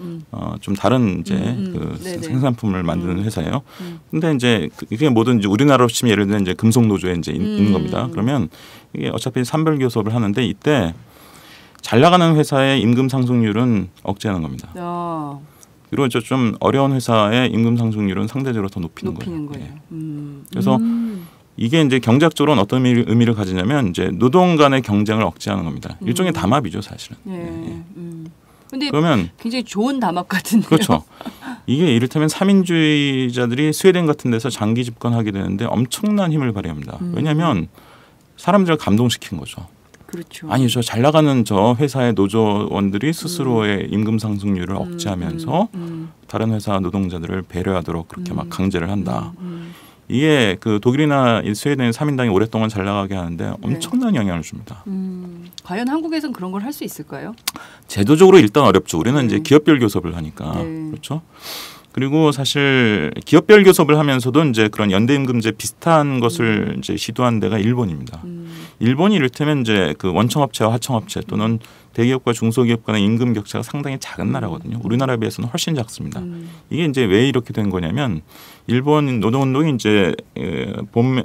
좀 다른 이제 그 생산품을 만드는 회사예요. 근데 이제 이게 모든 이제 우리나라로 치면 예를 들면 이제 금속 노조에 이제 있는 겁니다. 그러면 이게 어차피 산별 교섭을 하는데 이때 잘 나가는 회사의 임금 상승률은 억제하는 겁니다. 그리고 좀 어려운 회사의 임금 상승률은 상대적으로 더 높이는 거예요. 그래서 이게 이제 경제학적으로는 어떤 의미를 가지냐면 이제 노동 간의 경쟁을 억제하는 겁니다. 일종의 담합이죠, 사실은. 근데 그러면 굉장히 좋은 담합 같은데요. 그렇죠. 이게 이를테면 삼인주의자들이 스웨덴 같은 데서 장기 집권하게 되는데 엄청난 힘을 발휘합니다. 왜냐하면 사람들을 감동시킨 거죠. 그렇죠. 아니 저 잘 나가는 저 회사의 노조원들이 스스로의 임금 상승률을 억제하면서 다른 회사 노동자들을 배려하도록 그렇게 막 강제를 한다. 이게 그 독일이나 스웨덴의 3인당이 오랫동안 잘 나가게 하는데 엄청난 영향을 줍니다. 과연 한국에서는 그런 걸 할 수 있을까요? 제도적으로 일단 어렵죠. 우리는 이제 기업별 교섭을 하니까 네. 그렇죠. 그리고 사실 기업별 교섭을 하면서도 이제 그런 연대임금제 비슷한 것을 이제 시도한 데가 일본입니다. 일본이 이를테면 이제 그 원청업체와 하청업체 또는 대기업과 중소기업 간의 임금 격차가 상당히 작은 나라거든요. 우리나라에 비해서는 훨씬 작습니다. 이게 이제 왜 이렇게 된 거냐면 일본 노동운동이 이제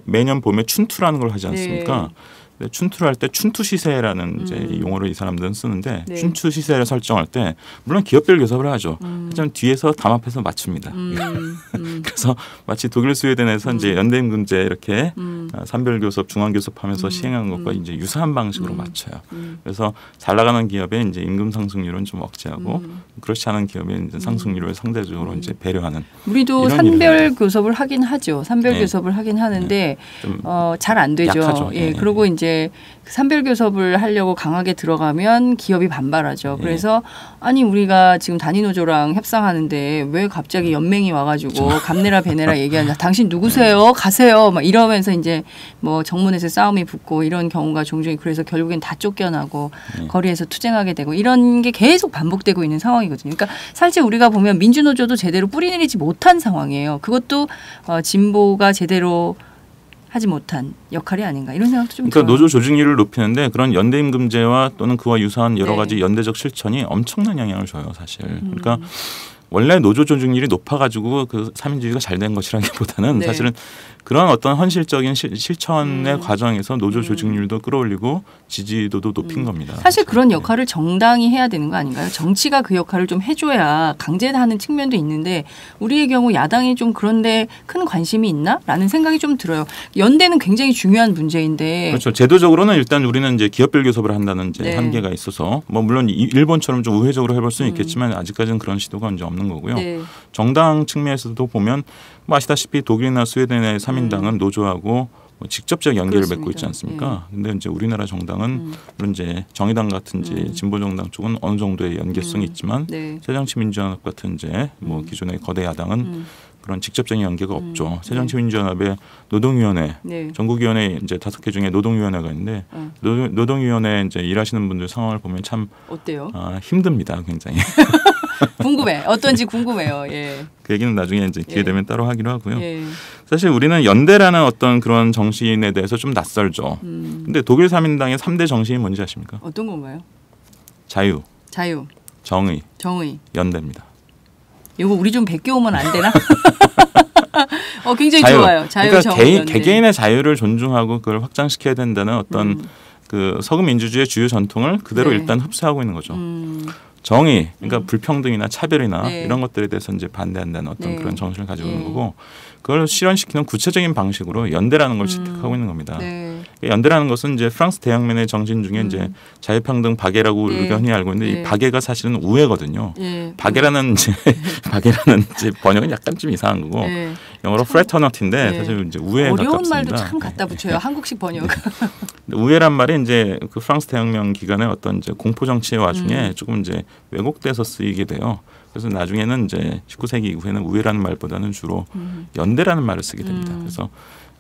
매년 봄에 춘투라는 걸 하지 않습니까? 네. 춘투를 할 때 춘투 시세라는 이제 용어를 이 사람들은 쓰는데 춘투 시세를 설정할 때 물론 기업별 교섭을 하죠. 하지만 뒤에서 담합해서 맞춥니다. 그래서 마치 독일 스웨덴에서 이제 연대임금제 이렇게 산별 교섭, 중앙 교섭하면서 시행하는 것과 이제 유사한 방식으로 맞춰요. 그래서 잘 나가는 기업의 이제 임금 상승률은 좀 억제하고 그렇지 않은 기업의 이제 상승률을 상대적으로 이제 배려하는. 우리도 산별 교섭을 하긴 하죠. 산별 교섭을 하긴 하는데 잘 안 되죠. 약하죠. 그리고 이제 산별 교섭을 하려고 강하게 들어가면 기업이 반발하죠. 그래서 아니 우리가 지금 단위노조랑 협상하는데 왜 갑자기 연맹이 와가지고 감내라 배내라 얘기하냐. 당신 누구세요? 가세요. 막 이러면서 이제 뭐 정문에서 싸움이 붙고 이런 경우가 종종 그래서 결국엔 다 쫓겨나고 거리에서 투쟁하게 되고 이런 게 계속 반복되고 있는 상황이거든요. 그러니까 사실 우리가 보면 민주노조도 제대로 뿌리내리지 못한 상황이에요. 그것도 진보가 제대로 하지 못한 역할이 아닌가 이런 생각도 좀 그러니까 들어요. 노조 조직률을 높이는데 그런 연대임금제와 또는 그와 유사한 여러 가지 연대적 실천이 엄청난 영향을 줘요, 사실. 그러니까 원래 노조 조직률이 높아가지고 그 삼인주의가 잘 된 것이라기보다는 사실은 그런 어떤 헌실적인 실천의 과정에서 노조 조직률도 끌어올리고 지지도도 높인 겁니다. 사실 그런 역할을 정당이 해야 되는 거 아닌가요? 정치가 그 역할을 좀 해줘야 강제하는 측면도 있는데 우리의 경우 야당이 좀 그런데 큰 관심이 있나? 라는 생각이 좀 들어요. 연대는 굉장히 중요한 문제인데. 그렇죠. 제도적으로는 일단 우리는 이제 기업별 교섭을 한다는 이제 한계가 있어서 뭐 물론 일본처럼 좀 우회적으로 해볼 수는 있겠지만 아직까지는 그런 시도가 이제 없는 거고요. 정당 측면에서도 보면 뭐 아시다시피 독일이나 스웨덴의 3인당은 노조하고 뭐 직접적 연계를 맺고 있지 않습니까? 근데 이제 우리나라 정당은 물론 이제 정의당 같은 이제 진보 정당 쪽은 어느 정도의 연계성이 있지만 새정치민주연합 같은 이제 뭐 기존의 거대 야당은 그런 직접적인 연계가 없죠. 새정치민주연합의 노동위원회, 전국위원회 이제 5개 중에 노동위원회가 있는데 노동위원회 이제 일하시는 분들 상황을 보면 참 어때요? 힘듭니다, 굉장히. 궁금해. 어떤지 궁금해요. 그 얘기는 나중에 이제 기회 되면 따로 하기로 하고요. 사실 우리는 연대라는 어떤 그런 정신에 대해서 좀 낯설죠. 근데 독일 3인당의 3대 정신이 뭔지 아십니까? 어떤 건가요? 자유, 정의, 연대입니다. 이거 우리 좀 베껴오면 안 되나? 굉장히 자유. 좋아요. 자유, 그러니까 정의, 개개인의 자유를 존중하고 그걸 확장시켜야 된다는 어떤 그 서구 민주주의의 주요 전통을 그대로 일단 흡수하고 있는 거죠. 정의, 그러니까 불평등이나 차별이나 이런 것들에 대해서 이제 반대한다는 어떤 그런 정신을 가지고 있는 거고 그걸 실현시키는 구체적인 방식으로 연대라는 걸 채택하고 있는 겁니다. 연대라는 것은 이제 프랑스 대혁명의 정신 중에 이제 자유평등 박애라고 우리가 흔히 알고 있는데 이 박애가 사실은 우애거든요. 박애라는 이제 번역은 약간 좀 이상한 거고 영어로 fraternity인데 사실 이제 우애에 가깝습니다. 어려운 말도 참 갖다 붙여요. 한국식 번역. 우애란 말이 이제 그 프랑스 대혁명 기간의 어떤 이제 공포 정치의 와중에 조금 이제 왜곡돼서 쓰이게 돼요. 그래서 나중에는 이제 19세기 이후에는 우애라는 말보다는 주로 연대라는 말을 쓰게 됩니다. 그래서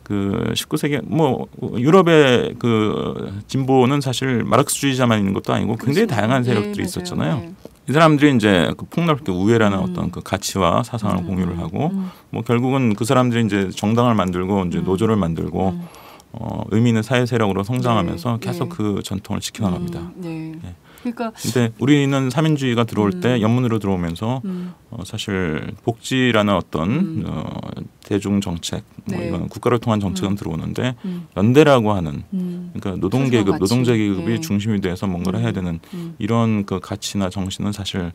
그 19세기 뭐 유럽의 그 진보는 사실 마르크스주의자만 있는 것도 아니고 굉장히 다양한 세력들이 있었잖아요. 이 사람들이 이제 그 폭넓게 우애라는 어떤 그 가치와 사상을 공유를 하고 뭐 결국은 그 사람들이 이제 정당을 만들고 이제 노조를 만들고 의미 있는 사회 세력으로 성장하면서 네. 계속 네. 그 전통을 지켜나갑니다. 네. 네. 그러니까 근데 우리는 삼인주의가 들어올 때 연문으로 들어오면서 사실 복지라는 어떤 대중 정책, 뭐 네. 이건 국가를 통한 정책은 들어오는데 연대라고 하는 그러니까 노동계급, 노동자 계급이 네. 중심이 돼서 뭔가를 해야 되는 이런 그 가치나 정신은 사실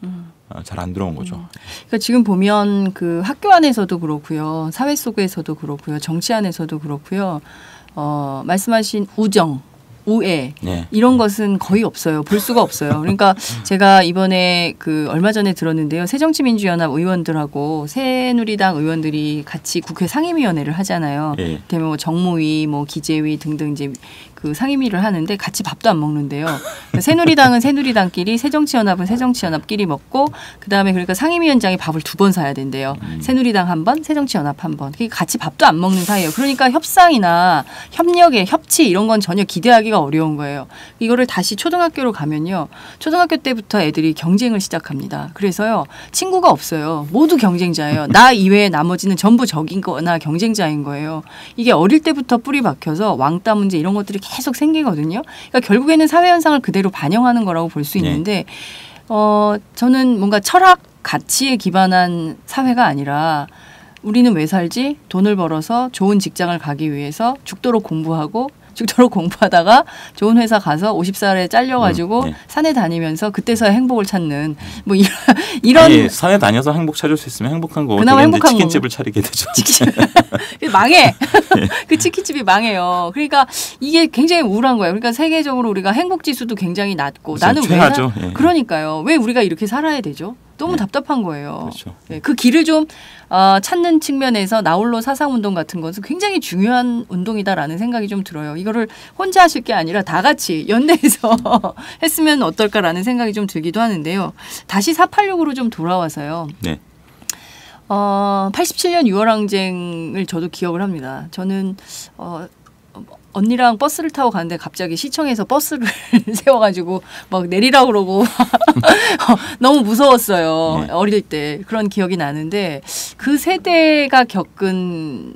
잘 안 들어온 거죠. 그러니까 지금 보면 그 학교 안에서도 그렇고요, 사회 속에서도 그렇고요, 정치 안에서도 그렇고요. 말씀하신 우정, 우애 네. 이런 것은 거의 없어요. 볼 수가 없어요. 그러니까 제가 이번에 그 얼마 전에 들었는데요. 새정치민주연합 의원들하고 새누리당 의원들이 같이 국회 상임위원회를 하잖아요. 예. 그다음에 뭐 정무위, 뭐 기재위 등등 이제 그 상임위를 하는데 같이 밥도 안 먹는데요. 그러니까 새누리당은 새누리당끼리, 새정치연합은 새정치연합끼리 먹고 그다음에 그러니까 상임위원장이 밥을 2번 사야 된대요. 새누리당 한 번, 새정치연합 한 번. 그러니까 같이 밥도 안 먹는 사이예요. 그러니까 협상이나 협력에 협치 이런 건 전혀 기대하기가 어려운 거예요. 이거를 다시 초등학교로 가면요. 초등학교 때부터 애들이 경쟁을 시작합니다. 그래서요. 친구가 없어요. 모두 경쟁자예요. 나 이외에 나머지는 전부 적인 거나 경쟁자인 거예요. 이게 어릴 때부터 뿌리 박혀서 왕따 문제 이런 것들이 계속 생기거든요. 그러니까 결국에는 사회 현상을 그대로 반영하는 거라고 볼 수 있는데 저는 뭔가 철학 가치에 기반한 사회가 아니라 우리는 왜 살지? 돈을 벌어서 좋은 직장을 가기 위해서 죽도록 공부하고 죽도록 공부하다가 좋은 회사 가서 50살에 잘려가지고 네. 산에 다니면서 그때서야 행복을 찾는 뭐 이런 아니, 산에 다녀서 행복 찾을 수 있으면 행복한 거고 그나마 되게 이제 행복한 치킨집을 차리게 되죠. 망해. 그 치킨집이 망해요. 그러니까 이게 굉장히 우울한 거예요. 그러니까 세계적으로 우리가 행복 지수도 굉장히 낮고 나는 최하죠. 예. 그러니까요. 왜 우리가 이렇게 살아야 되죠? 너무 답답한 거예요. 그렇죠. 네, 그 길을 좀 찾는 측면에서 나홀로 사상운동 같은 것은 굉장히 중요한 운동이다라는 생각이 좀 들어요. 이거를 혼자 하실 게 아니라 다 같이 연대해서 했으면 어떨까라는 생각이 좀 들기도 하는데요. 다시 486으로 좀 돌아와서요. 네. 87년 6월 항쟁을 저도 기억을 합니다. 저는 언니랑 버스를 타고 가는데 갑자기 시청에서 버스를 세워가지고 막 내리라고 그러고 너무 무서웠어요. 네. 어릴 때 그런 기억이 나는데 그 세대가 겪은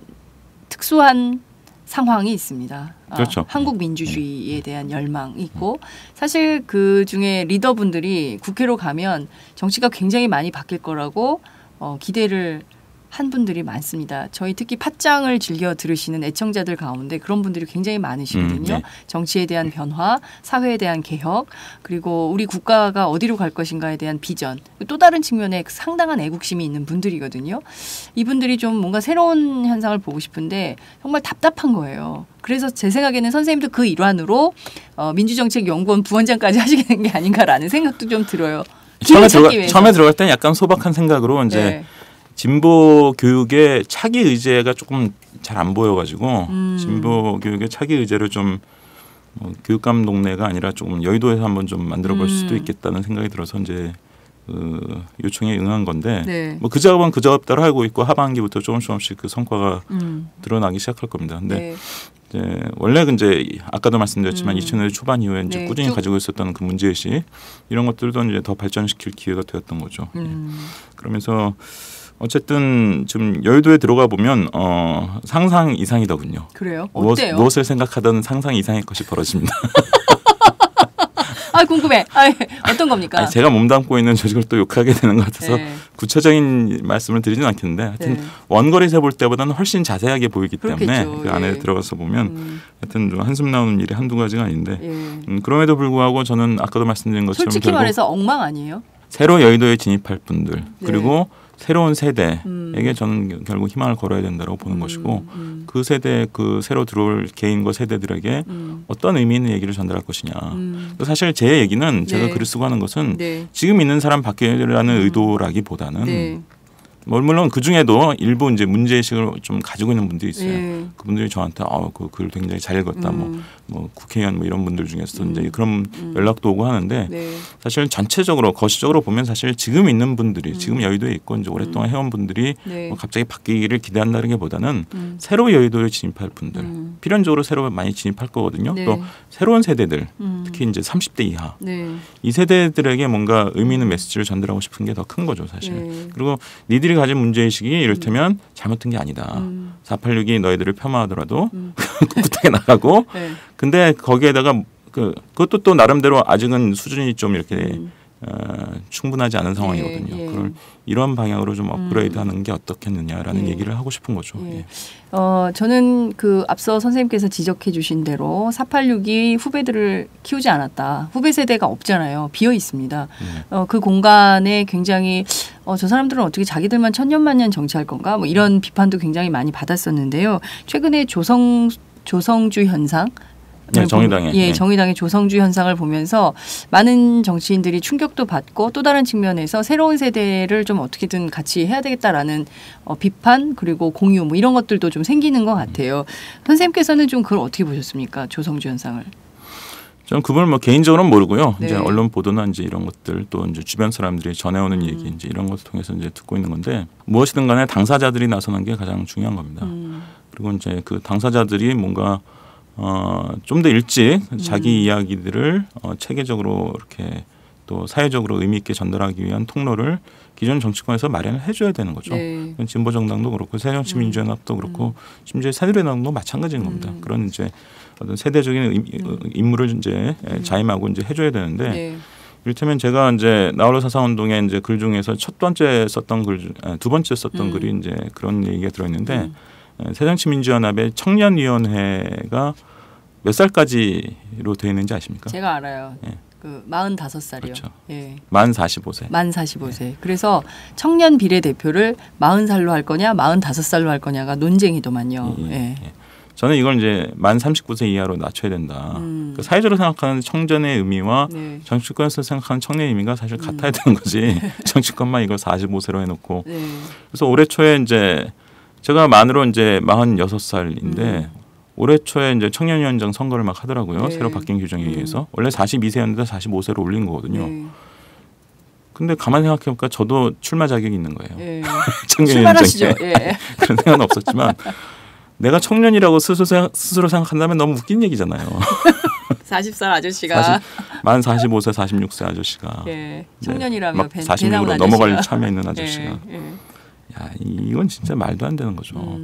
특수한 상황이 있습니다. 그렇죠. 한국 민주주의에 대한 열망이 있고 사실 그 중에 리더분들이 국회로 가면 정치가 굉장히 많이 바뀔 거라고 기대를 한 분들이 많습니다. 저희 특히 팟짱을 즐겨 들으시는 애청자들 가운데 그런 분들이 굉장히 많으시거든요. 네. 정치에 대한 변화, 사회에 대한 개혁, 그리고 우리 국가가 어디로 갈 것인가에 대한 비전, 또 다른 측면에 상당한 애국심이 있는 분들이거든요. 이분들이 좀 뭔가 새로운 현상을 보고 싶은데 정말 답답한 거예요. 그래서 제 생각에는 선생님도 그 일환으로 민주정책연구원 부원장까지 하시게 된 게 아닌가라는 생각도 좀 들어요. 처음에 들어갈 때는 약간 소박한 생각으로 이제 네. 진보 교육의 차기 의제가 조금 잘 안 보여가지고 진보 교육의 차기 의제를 좀 교육감 동네가 아니라 조금 여의도에서 한번 좀 만들어볼 수도 있겠다는 생각이 들어서 이제 요청에 응한 건데 네. 뭐 그 작업은 그 작업대로 하고 있고 하반기부터 조금씩 그 성과가 드러나기 시작할 겁니다. 근데 네. 이제 원래 이제 아까도 말씀드렸지만 2000년대 초반 이후에 이제 네, 꾸준히 쭉. 가지고 있었던 그 문제의식 이런 것들도 이제 더 발전시킬 기회가 되었던 거죠. 그러면서 어쨌든 지금 여의도에 들어가 보면 상상 이상이더군요. 그래요? 어때요? 무엇을 생각하던 상상 이상의 것이 벌어집니다. 궁금해. 어떤 겁니까? 아니, 제가 몸담고 있는 조직을 또 욕하게 되는 것 같아서 네. 구체적인 말씀을 드리지는 않겠는데 하여튼 네. 원거리에서 볼 때보다는 훨씬 자세하게 보이기 때문에 그렇겠죠. 그 안에 예. 들어가서 보면 하여튼 좀 한숨 나오는 일이 한두 가지가 아닌데 예. 그럼에도 불구하고 저는 아까도 말씀드린 것처럼 솔직히 결국 말해서 엉망 아니에요? 새로 여의도에 진입할 분들 네. 그리고 새로운 세대에게 저는 결국 희망을 걸어야 된다고 보는 것이고 그 세대 그 새로 들어올 개인과 세대들에게 어떤 의미 있는 얘기를 전달할 것이냐. 사실 제 얘기는 제가 네. 글을 쓰고 하는 것은 네. 지금 있는 사람 바뀌라는 의도라기보다는 네. 물론 그 중에도 일부 이제 문제의식을 좀 가지고 있는 분들이 있어요. 네. 그분들이 저한테 그 글 굉장히 잘 읽었다. 뭐 국회의원 뭐 이런 분들 중에서 이제 그런 연락도 오고 하는데 네. 사실 전체적으로 거시적으로 보면 사실 지금 있는 분들이 지금 여의도에 있고 이제 오랫동안 해온 분들이 네. 뭐 갑자기 바뀌기를 기대한다기보다는 새로 여의도에 진입할 분들 필연적으로 새로 많이 진입할 거거든요. 네. 또 새로운 세대들 특히 이제 30대 이하 네. 이 세대들에게 뭔가 의미 있는 메시지를 전달하고 싶은 게 더 큰 거죠 사실. 네. 그리고 니들이 가진 문제의식이 이를테면 잘못된 게 아니다. 486이 너희들을 폄하하더라도 꿋꿋하게 나가고 네. 근데 거기에다가 그것도 또 나름대로 아직은 수준이 좀 이렇게 충분하지 않은 상황이거든요. 예. 그걸 이런 방향으로 좀 업그레이드하는 게 어떻겠느냐라는 예. 얘기를 하고 싶은 거죠. 예. 예. 저는 그 앞서 선생님께서 지적해 주신 대로 486이 후배들을 키우지 않았다. 후배 세대가 없잖아요. 비어 있습니다. 그 공간에 굉장히 저 사람들은 어떻게 자기들만 천년만년 정치할 건가? 뭐 이런 비판도 굉장히 많이 받았었는데요. 최근에 조성주 현상 네, 정의당의. 예, 정의당의 조성주 현상을 보면서 많은 정치인들이 충격도 받고 또 다른 측면에서 새로운 세대를 좀 어떻게든 같이 해야 되겠다라는 비판 그리고 공유 뭐 이런 것들도 좀 생기는 것 같아요. 선생님께서는 좀 그걸 어떻게 보셨습니까? 조성주 현상을. 저는 그분을 뭐 개인적으로는 모르고요. 네. 이제 언론 보도나 이제 이런 것들 또 이제 주변 사람들이 전해오는 얘기 이제 이런 것을 통해서 이제 듣고 있는 건데 무엇이든 간에 당사자들이 나서는 게 가장 중요한 겁니다. 그리고 이제 그 당사자들이 뭔가 좀 더 일찍 자기 이야기들을 체계적으로 이렇게 또 사회적으로 의미 있게 전달하기 위한 통로를 기존 정치권에서 마련을 해줘야 되는 거죠. 네. 진보정당도 그렇고 새정치민주연합도 그렇고 심지어 새누리당도 마찬가지인 겁니다. 그런 이제 어떤 세대적인 임무를 이제 자임하고 이제 해줘야 되는데 네. 이를테면 제가 이제 나홀로 사상운동에 이제 글 중에서 첫 번째 썼던 두 번째 썼던 글이 이제 그런 얘기가 들어있는데 새정치민주연합의 청년위원회가 몇 살까지로 되어 있는지 아십니까? 제가 알아요. 예. 그 45살이요. 그렇죠. 예. 만 45세. 만 45세. 그래서 청년 비례대표를 40살로 할 거냐, 45살로 할 거냐가 논쟁이더만요. 예. 저는 이걸 이제 만 39세 이하로 낮춰야 된다. 그 사회적으로 생각하는 청년의 의미와 네. 정치권에서 생각하는 청년의 의미가 사실 같아야 되는 거지. 정치권만 이걸 45세로 해놓고. 네. 그래서 올해 초에 이제 제가 만으로 이제 46살인데 올해 초에 이제 청년위원장 선거를 막 하더라고요. 네. 새로 바뀐 규정에 의해서. 원래 42세였는데 45세로 올린 거거든요. 네. 근데 가만히 생각해보니까 저도 출마 자격이 있는 거예요. 예. 청년위원장에. 출마하시죠. 예. 그런 생각은 없었지만 내가 청년이라고 스스로 생각한다면 너무 웃긴 얘기잖아요. 40살 아저씨가 만 45세, 46세 아저씨가 예. 청년이라며 막 배 46으로 넘어갈 참에 있는 아저씨가 예. 야, 이건 진짜 말도 안 되는 거죠.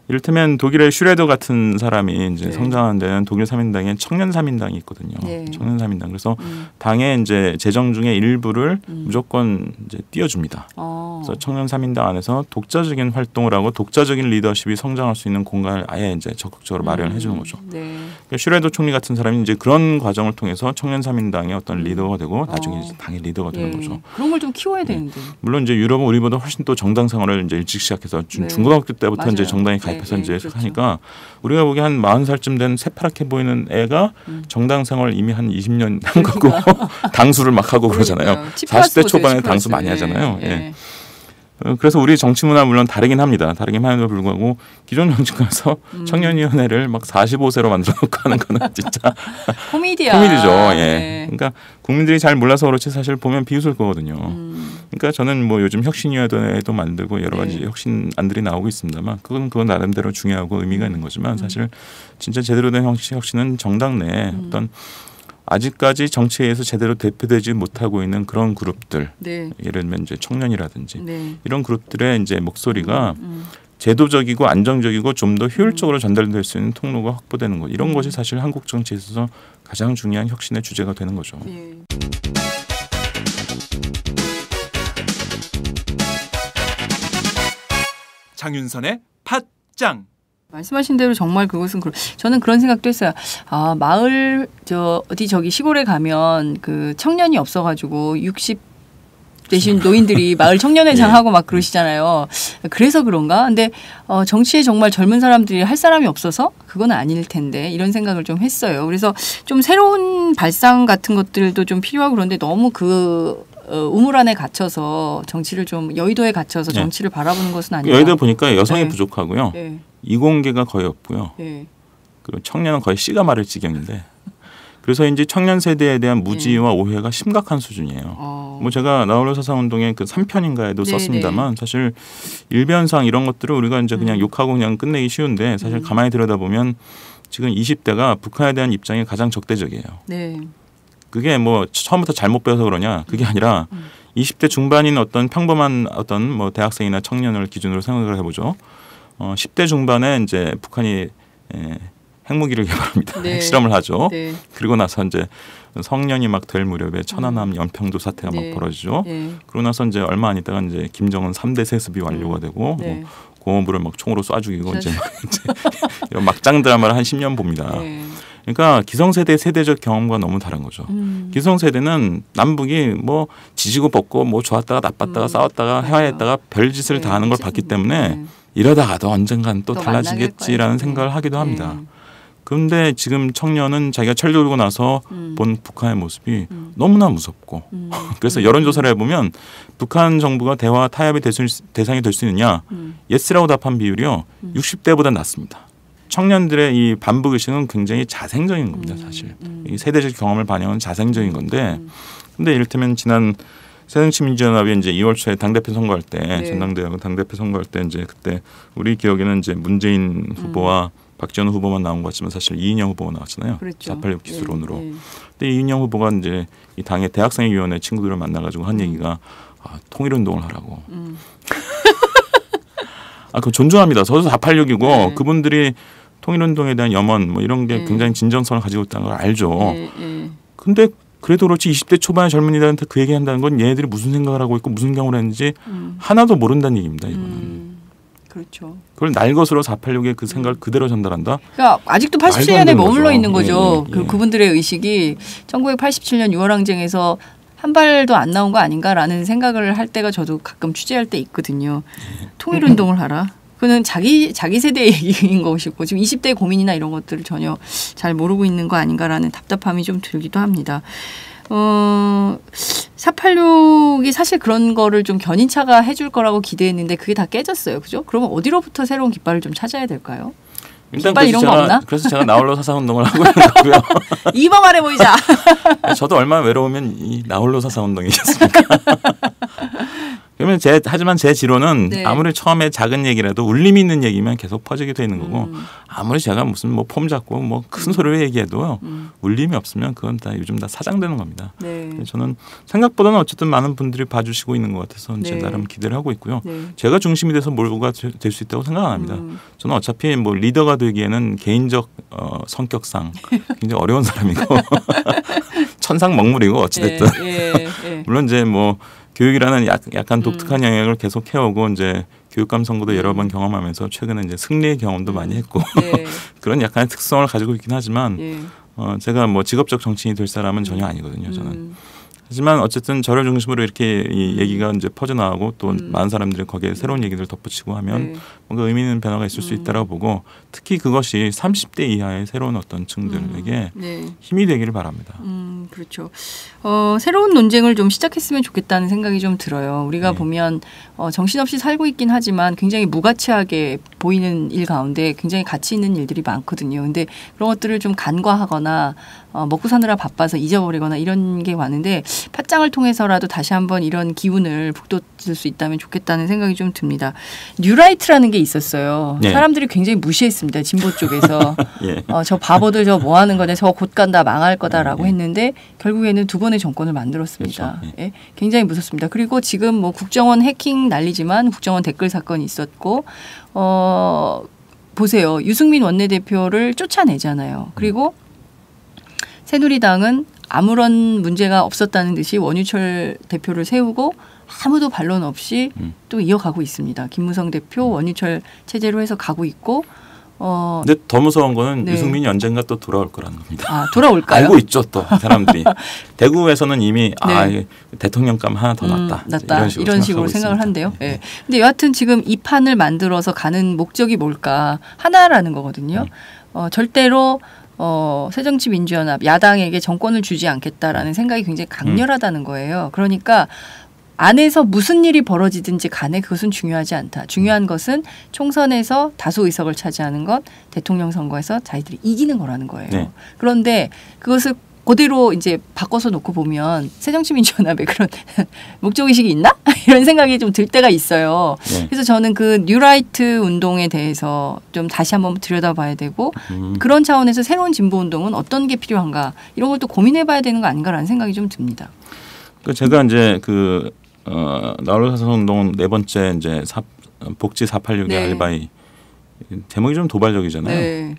이를테면 독일의 슈레더 같은 사람이 이제 네. 성장한 데는 독일 3인당에 청년 3인당이 있거든요. 네. 청년 3인당. 그래서 당의 이제 재정 중에 일부를 무조건 이제 띄워줍니다. 그래서 청년 3인당 안에서 독자적인 활동을 하고 독자적인 리더십이 성장할 수 있는 공간을 아예 이제 적극적으로 마련해 주는 거죠. 네. 그러니까 슈레더 총리 같은 사람이 이제 그런 과정을 통해서 청년 3인당의 어떤 리더가 되고 나중에 이제 당의 리더가 되는 예. 거죠. 그런 걸 좀 키워야 되는데. 물론 이제 유럽은 우리보다 훨씬 또 정당 생활을 이제 일찍 시작해서 네. 중고등학교 때부터 맞아요. 이제 정당에 가입해서 네, 이제 그렇죠. 하니까 우리가 보기에 한 40살쯤 된 새파랗게 보이는 애가 정당 생활 이미 한 20년 한 거고 당수를 막 하고 그러잖아요. 40대 초반에 당수 많이 하잖아요. 예. 예. 그래서 우리 정치 문화 물론 다르긴 합니다. 다르긴 함에도 불구하고 기존 정치권에서 청년위원회를 막 45세로 만들어놓고 하는 거는 진짜 코미디야. 코미디죠. 예. 네. 그러니까 국민들이 잘 몰라서 그렇지 사실 보면 비웃을 거거든요. 그러니까 저는 뭐 요즘 혁신위원회도 만들고 여러 가지 네. 혁신안들이 나오고 있습니다만 그건 나름대로 중요하고 의미가 있는 거지만 사실 진짜 제대로 된 혁신은 정당 내에 어떤 아직까지 정치에서 제대로 대표되지 못하고 있는 그런 그룹들, 네. 예를 들면 이제 청년이라든지 네. 이런 그룹들의 이제 목소리가 제도적이고 안정적이고 좀 더 효율적으로 전달될 수 있는 통로가 확보되는 것 이런 것이 사실 한국 정치에 있어서 가장 중요한 혁신의 주제가 되는 거죠. 예. 장윤선의 팟짱. 말씀하신 대로 정말 그것은 저는 그런 생각도 했어요. 아, 마을 저기 시골에 가면 그 청년이 없어가지고 60 되신 노인들이 마을 청년회장 하고 막 그러시잖아요. 그래서 그런가? 근데 정치에 정말 젊은 사람들이 할 사람이 없어서 그건 아닐 텐데 이런 생각을 좀 했어요. 그래서 좀 새로운 발상 같은 것들도 좀 필요하고 그런데 너무 우물 안에 갇혀서 정치를 좀 여의도에 갇혀서 정치를 바라보는 것은 아니다. 여의도 보니까 여성이 네. 부족하고요. 네. 이공계가 거의 없고요. 네. 그리고 청년은 거의 씨가 마를 지경인데 그래서 이제 청년 세대에 대한 무지와 오해가 심각한 수준이에요. 뭐 제가 나홀로 사상운동의 그 3편인가에도 썼습니다만 사실 일변상 이런 것들을 우리가 이제 그냥 욕하고 그냥 끝내기 쉬운데 사실 가만히 들여다보면 지금 20대가 북한에 대한 입장이 가장 적대적이에요. 네. 그게 뭐 처음부터 잘못 배워서 그러냐 그게 아니라 20대 중반인 어떤 평범한 어떤 뭐 대학생이나 청년을 기준으로 생각을 해보죠. 10대 중반에 이제 북한이 핵무기를 개발합니다. 네. 핵실험을 하죠. 네. 그리고 나서 이제 성년이 막 될 무렵에 천안함 연평도 사태가 네. 막 벌어지죠. 네. 그러고 나서 이제 얼마 안 있다가 이제 김정은 3대 세습이 완료가 되고 네. 뭐 공업부를 막 총으로 쏴 죽이고 이제 이런 막장 드라마를 한 10년 봅니다. 네. 그러니까 기성세대의 세대적 경험과 너무 다른 거죠. 기성세대는 남북이 뭐 지지고 볶고 뭐 좋았다가 나빴다가 싸웠다가 해화했다가 별짓을 다 하는 걸 봤기 때문에 이러다가도 언젠간 또 달라지겠지라는 생각을 하기도 합니다. 그런데 지금 청년은 자기가 철들고 나서 본 북한의 모습이 너무나 무섭고 그래서 여론조사를 해보면 북한 정부가 대화 타협의 대상이 될 수 있느냐 예스라고 답한 비율이요 60대보다 낮습니다. 청년들의 이 반북의식은 굉장히 자생적인 겁니다. 사실 이 세대적 경험을 반영한 자생적인 건데 근데 이를테면 지난 새정치민주연합이 이제 2월 초에 당대표 선거할 때 네. 전당대회하고 당대표 선거할 때 이제 그때 우리 기억에는 이제 문재인 후보와 박지원 후보만 나온 것 같지만 사실 이인영 후보가 나왔잖아요. 그렇죠. 486 기술론으로. 네. 근데 이인영 후보가 이제 이 당의 대학생위원회 친구들을 만나가지고 한 얘기가 통일운동을 하라고. 그거 존중합니다. 저도 486이고 네. 그분들이 통일운동에 대한 염원 뭐 이런 게 굉장히 진정성을 가지고 있다는 걸 알죠. 근데 그래도 그렇지 20대 초반의 젊은이들한테 그 얘기한다는 건 얘네들이 무슨 생각을 하고 있고 무슨 경험을 했는지 하나도 모른다는 얘기입니다. 이거는. 그렇죠. 그걸 날 것으로 486의 그 생각을 그대로 전달한다. 그러니까 아직도 말도 안 87년에 되는 머물러 거죠. 있는 거죠. 예, 예. 그분들의 의식이 1987년 6월 항쟁에서 한 발도 안 나온 거 아닌가라는 생각을 할 때가 저도 가끔 취재할 때 있거든요. 통일운동을 하라. 그는 자기 세대의 얘기인 것이고 지금 20대의 고민이나 이런 것들을 전혀 잘 모르고 있는 거 아닌가라는 답답함이 좀 들기도 합니다. 486이 사실 그런 거를 좀 견인차가 해줄 거라고 기대했는데 그게 다 깨졌어요. 그죠? 그러면 어디로부터 새로운 깃발을 좀 찾아야 될까요? 일단 깃발 이런 거 없나? 그래서 제가 나홀로 사사운동을 하고 있는 거고요. 2번 말해 보이자. 저도 얼마나 외로우면 이 나홀로 사사운동이겠습니까? 그러면 하지만 제 지론은 네. 아무리 처음에 작은 얘기라도 울림이 있는 얘기면 계속 퍼지게 되는 거고 아무리 제가 무슨 뭐 폼 잡고 뭐 큰 소리로 얘기해도요 울림이 없으면 그건 다 요즘 다 사장되는 겁니다. 네. 저는 생각보다는 어쨌든 많은 분들이 봐주시고 있는 것 같아서 네. 제 나름 기대를 하고 있고요. 네. 제가 중심이 돼서 몰고가 될 수 있다고 생각 안 합니다. 저는 어차피 뭐 리더가 되기에는 개인적 성격상 굉장히 어려운 사람이고 천상먹물이고 어찌됐든 물론 이제 뭐 교육이라는 약간 독특한 영역을 계속 해오고 이제 교육감 선거도 여러 번 경험하면서 최근에 이제 승리의 경험도 많이 했고 네. 그런 약간의 특성을 가지고 있긴 하지만 예. 제가 뭐 직업적 정치인이 될 사람은 전혀 아니거든요. 저는. 하지만 어쨌든 저를 중심으로 이렇게 이 얘기가 이제 퍼져나가고 또 많은 사람들이 거기에 새로운 얘기들을 덧붙이고 하면 네. 뭔가 의미 있는 변화가 있을 수 있다라고 보고 특히 그것이 30대 이하의 새로운 어떤 층들에게 네. 힘이 되기를 바랍니다. 그렇죠. 새로운 논쟁을 좀 시작했으면 좋겠다는 생각이 좀 들어요. 우리가 네. 보면 정신없이 살고 있긴 하지만 굉장히 무가치하게 보이는 일 가운데 굉장히 가치 있는 일들이 많거든요. 근데 그런 것들을 좀 간과하거나 먹고 사느라 바빠서 잊어버리거나 이런 게 많은데 팟짱을 통해서라도 다시 한번 이런 기운을 북돋을 수 있다면 좋겠다는 생각이 좀 듭니다. 뉴라이트라는 게 있었어요. 네. 사람들이 굉장히 무시했습니다. 진보 쪽에서. 예. 저 바보들 저 뭐 하는 거냐, 저 곧 간다, 망할 거다라고 했는데 결국에는 두 번의 정권을 만들었습니다. 그렇죠. 예, 굉장히 무섭습니다. 그리고 지금 뭐 국정원 해킹 난리지만 국정원 댓글 사건이 있었고 보세요. 유승민 원내대표를 쫓아내잖아요. 그리고 새누리당은 아무런 문제가 없었다는 듯이 원유철 대표를 세우고 아무도 반론 없이 또 이어가고 있습니다. 김무성 대표 원유철 체제로 해서 가고 있고 근데 더 무서운 거는 네. 유승민이 언젠가 또 돌아올 거라는 겁니다. 돌아올까요? 알고 있죠 또 사람들이. 대구에서는 이미 네. 대통령감 하나 더 낫다. 이런 식으로 생각을 한대요. 예. 네. 근데 여하튼 지금 이 판을 만들어서 가는 목적이 뭘까? 하나라는 거거든요. 절대로 새정치민주연합 야당에게 정권을 주지 않겠다라는 생각이 굉장히 강렬하다는 거예요. 그러니까 안에서 무슨 일이 벌어지든지 간에 그것은 중요하지 않다. 중요한 것은 총선에서 다수 의석을 차지하는 것, 대통령 선거에서 자기들이 이기는 거라는 거예요. 네. 그런데 그것을 그대로 이제 바꿔서 놓고 보면 새정치민주연합에 그런 목적의식이 있나? 이런 생각이 좀 들 때가 있어요. 네. 그래서 저는 그 뉴라이트 운동에 대해서 좀 다시 한번 들여다봐야 되고 그런 차원에서 새로운 진보운동은 어떤 게 필요한가 이런 걸 또 고민해봐야 되는 거 아닌가라는 생각이 좀 듭니다. 제가 이제 그 나홀로 사선운동 네 번째 이제 복지 486의 네. 알바이 제목이 좀 도발적이잖아요. 네.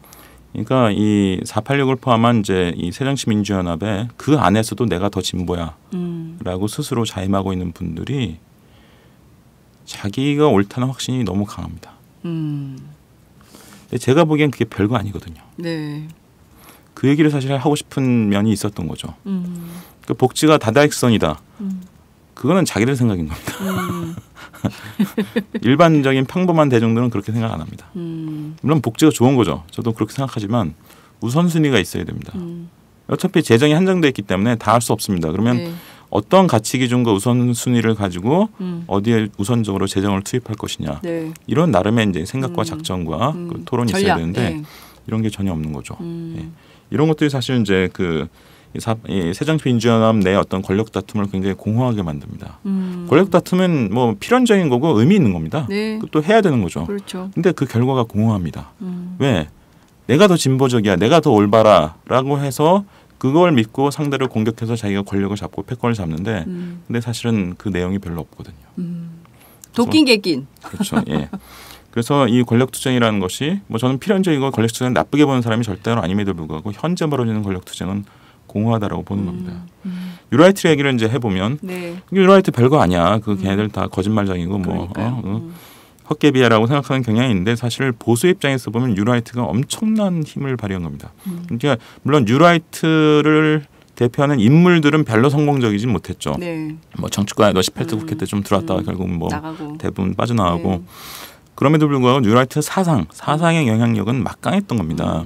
그러니까 이 486을 포함한 이제 이 새정치민주연합에 그 안에서도 내가 더 진보야라고 스스로 자임하고 있는 분들이 자기가 옳다는 확신이 너무 강합니다. 근데 제가 보기엔 그게 별거 아니거든요. 네. 그 얘기를 사실 하고 싶은 면이 있었던 거죠. 그 복지가 다다익선이다. 그거는 자기들 생각인 겁니다. 일반적인 평범한 대중들은 그렇게 생각 안 합니다. 물론 복지가 좋은 거죠. 저도 그렇게 생각하지만 우선순위가 있어야 됩니다. 어차피 재정이 한정돼 있기 때문에 다 할 수 없습니다. 그러면 네. 어떤 가치 기준과 우선순위를 가지고 어디에 우선적으로 재정을 투입할 것이냐. 네. 이런 나름의 이제 생각과 작전과 그 토론이 있어야 전략. 되는데 네. 이런 게 전혀 없는 거죠. 예. 이런 것들이 사실 이제 이 새정치민주연합 내 어떤 권력 다툼을 굉장히 공허하게 만듭니다. 권력 다툼은 뭐 필연적인 거고 의미 있는 겁니다. 네. 또 해야 되는 거죠. 그렇죠. 근데 그 결과가 공허합니다. 왜? 내가 더 진보적이야, 내가 더 올바라라고 해서 그걸 믿고 상대를 공격해서 자기가 권력을 잡고 패권을 잡는데, 근데 사실은 그 내용이 별로 없거든요. 도낀 개낀. 그렇죠. 예. 그래서 이 권력투쟁이라는 것이 뭐 저는 필연적이고 권력투쟁을 나쁘게 보는 사람이 절대로 아님에도 불구하고 현재 벌어지는 권력투쟁은 공허하다라고 보는 겁니다. 유라이트 얘기를 이제 해보면 네. 유라이트 별거 아니야. 그 걔네들 다 거짓말장이고 뭐 헛개비야라고 생각하는 경향이 있는데 사실 보수 입장에서 보면 유라이트가 엄청난 힘을 발휘한 겁니다. 그러니까 물론 유라이트를 대표하는 인물들은 별로 성공적이진 못했죠. 네. 뭐 정치권에도 18대 국회 때 좀 들어왔다가 결국 뭐 나가고. 대부분 빠져나가고 네. 그럼에도 불구하고 유라이트 사상의 영향력은 막강했던 겁니다.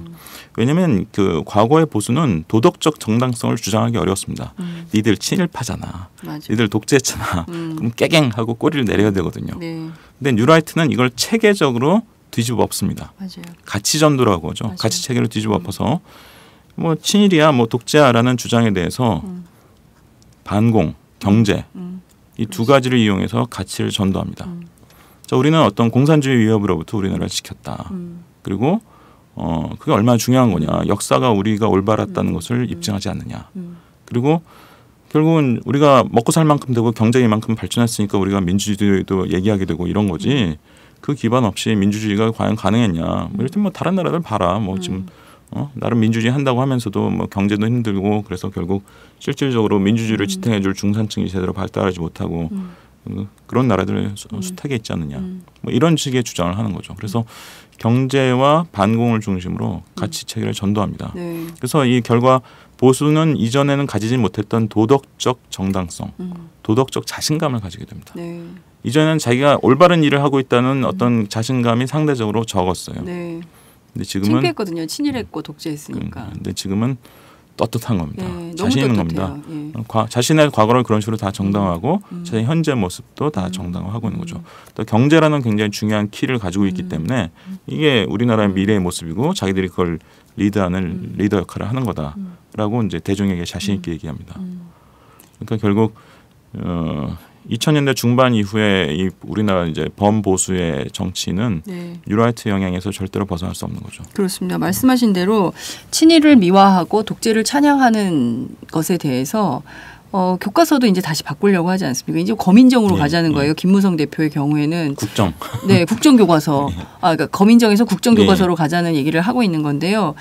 왜냐하면 그 과거의 보수는 도덕적 정당성을 주장하기 어려웠습니다. 니들 친일파잖아. 맞아. 니들 독재했잖아. 그럼 깨갱하고 꼬리를 내려야 되거든요. 네. 근데 뉴라이트는 이걸 체계적으로 뒤집어 엎습니다. 맞아요. 가치전도라고 하죠. 맞아요. 가치 체계를 뒤집어 엎어서 뭐 친일이야 뭐 독재야라는 주장에 대해서 반공, 경제 이 두 가지를 이용해서 가치를 전도합니다. 자, 우리는 어떤 공산주의 위협으로부터 우리나라를 지켰다. 그리고 그게 얼마나 중요한 거냐. 역사가 우리가 올바랐다는 것을 입증하지 않느냐. 그리고 결국은 우리가 먹고 살 만큼 되고 경제가 이만큼 발전했으니까 우리가 민주주의도 얘기하게 되고 이런 거지. 그 기반 없이 민주주의가 과연 가능했냐. 뭐 이렇게 뭐 다른 나라들 봐라. 뭐 지금 나름 민주주의 한다고 하면서도 뭐 경제도 힘들고 그래서 결국 실질적으로 민주주의를 지탱해줄 중산층이 제대로 발달하지 못하고 그런 나라들 수탁에 있지 않느냐. 뭐 이런 식의 주장을 하는 거죠. 그래서 경제와 반공을 중심으로 가치 체계를 전도합니다. 네. 그래서 이 결과 보수는 이전에는 가지지 못했던 도덕적 정당성, 도덕적 자신감을 가지게 됩니다. 네. 이전에는 자기가 올바른 일을 하고 있다는 어떤 자신감이 상대적으로 적었어요. 네. 근데 지금은 창피했거든요. 친일했고 독재했으니까. 근데 지금은 떳떳한 겁니다. 네, 자신 있는 너무 겁니다. 떳떳해요. 예. 자신의 과거를 그런 식으로 다 정당화하고 자신의 현재 모습도 다 정당화하고 있는 거죠. 또 경제라는 굉장히 중요한 키를 가지고 있기 때문에 이게 우리나라의 미래의 모습이고 자기들이 그걸 리드하는 리더 역할을 하는 거다라고 이제 대중에게 자신 있게 얘기합니다. 그러니까 결국 2000년대 중반 이후에 이 우리나라 이제 범보수의 정치는 네. 뉴라이트 영향에서 절대로 벗어날 수 없는 거죠. 그렇습니다. 말씀하신 대로 친일을 미화하고 독재를 찬양하는 것에 대해서 교과서도 이제 다시 바꾸려고 하지 않습니까? 이제 거민정으로 가자는 거예요. 김무성 대표의 경우에는 국정. 네, 국정교과서. 그러니까 거민정에서 국정교과서로 가자는 얘기를 하고 있는 건데요.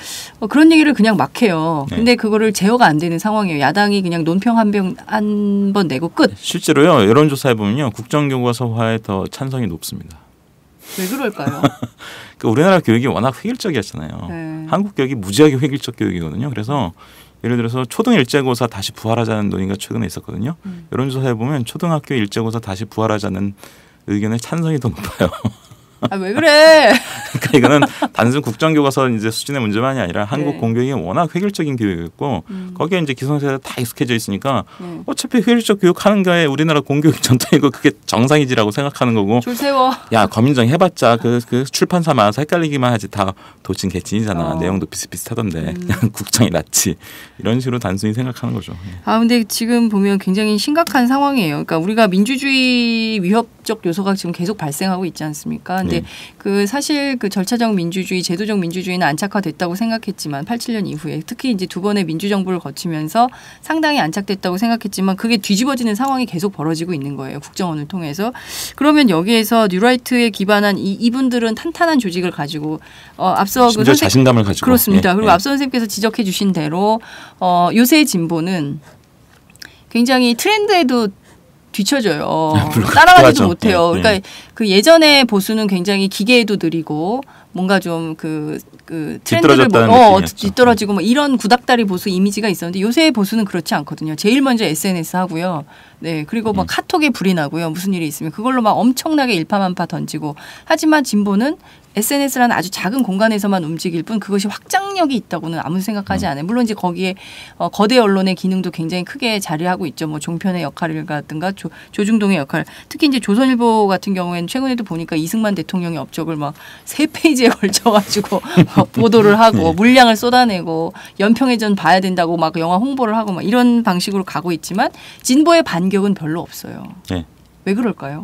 그런 얘기를 그냥 막 해요. 근데 그거를 제어가 안 되는 상황이에요. 야당이 그냥 논평 한 번 내고 끝. 실제로요. 여론조사해 보면요. 국정교과서화에 더 찬성이 높습니다. 왜 그럴까요? 그 우리나라 교육이 워낙 획일적이었잖아요. 네. 한국 교육이 무지하게 획일적 교육이거든요. 그래서 예를 들어서 초등 일제고사 다시 부활하자는 논의가 최근에 있었거든요. 여론조사에 보면 초등학교 일제고사 다시 부활하자는 의견의 찬성이 더 높아요. 아, 왜 그래? 그러니까 이거는 단순 국정교과서 이제 수준의 문제만이 아니라 한국 네. 공교육이 워낙 획일적인 교육이었고 거기에 이제 기성세대가 다 익숙해져 있으니까 어차피 획일적 교육하는 게 우리나라 공교육 전통이고 그게 정상이지라고 생각하는 거고. 줄 세워. 야 거민정 해봤자 그 출판사 많아서 헷갈리기만 하지 다 도친 개친이잖아. 내용도 비슷비슷하던데 그냥 국정이 낫지. 이런 식으로 단순히 생각하는 거죠. 아 근데 지금 보면 굉장히 심각한 상황이에요. 그러니까 우리가 민주주의 위협 법적 요소가 지금 계속 발생하고 있지 않습니까? 근데 네. 그 사실 그 절차적 민주주의, 제도적 민주주의는 안착화됐다고 생각했지만 87년 이후에 특히 이제 두 번의 민주정부를 거치면서 상당히 안착됐다고 생각했지만 그게 뒤집어지는 상황이 계속 벌어지고 있는 거예요. 국정원을 통해서. 그러면 여기에서 뉴라이트에 기반한 이분들은 탄탄한 조직을 가지고 앞서 심지어 자신감을 가지고 그렇습니다. 예, 그리고 예. 앞서 선생님께서 지적해 주신 대로 요새 진보는 굉장히 트렌드에도 뒤쳐져요. 따라가지도 못해요. 예, 예. 그러니까 그 예전의 보수는 굉장히 기계에도 느리고 뭔가 좀 그 트렌드를 뒤떨어졌다는 느낌이었죠. 뒤떨어지고 뭐 이런 구닥다리 보수 이미지가 있었는데 요새의 보수는 그렇지 않거든요. 제일 먼저 SNS 하고요. 네. 그리고 막 카톡에 불이 나고요. 무슨 일이 있으면 그걸로 막 엄청나게 일파만파 던지고 하지만 진보는 SNS라는 아주 작은 공간에서만 움직일 뿐 그것이 확장력이 있다고는 아무 생각하지 않아요. 물론 이제 거기에 거대 언론의 기능도 굉장히 크게 자리하고 있죠. 뭐 종편의 역할이라든가 조중동의 역할. 특히 이제 조선일보 같은 경우에는 최근에도 보니까 이승만 대통령의 업적을 막 3페이지에 걸쳐가지고 보도를 하고 물량을 쏟아내고 연평해전 봐야 된다고 막 영화 홍보를 하고 막 이런 방식으로 가고 있지만 진보의 반격은 별로 없어요. 네. 왜 그럴까요?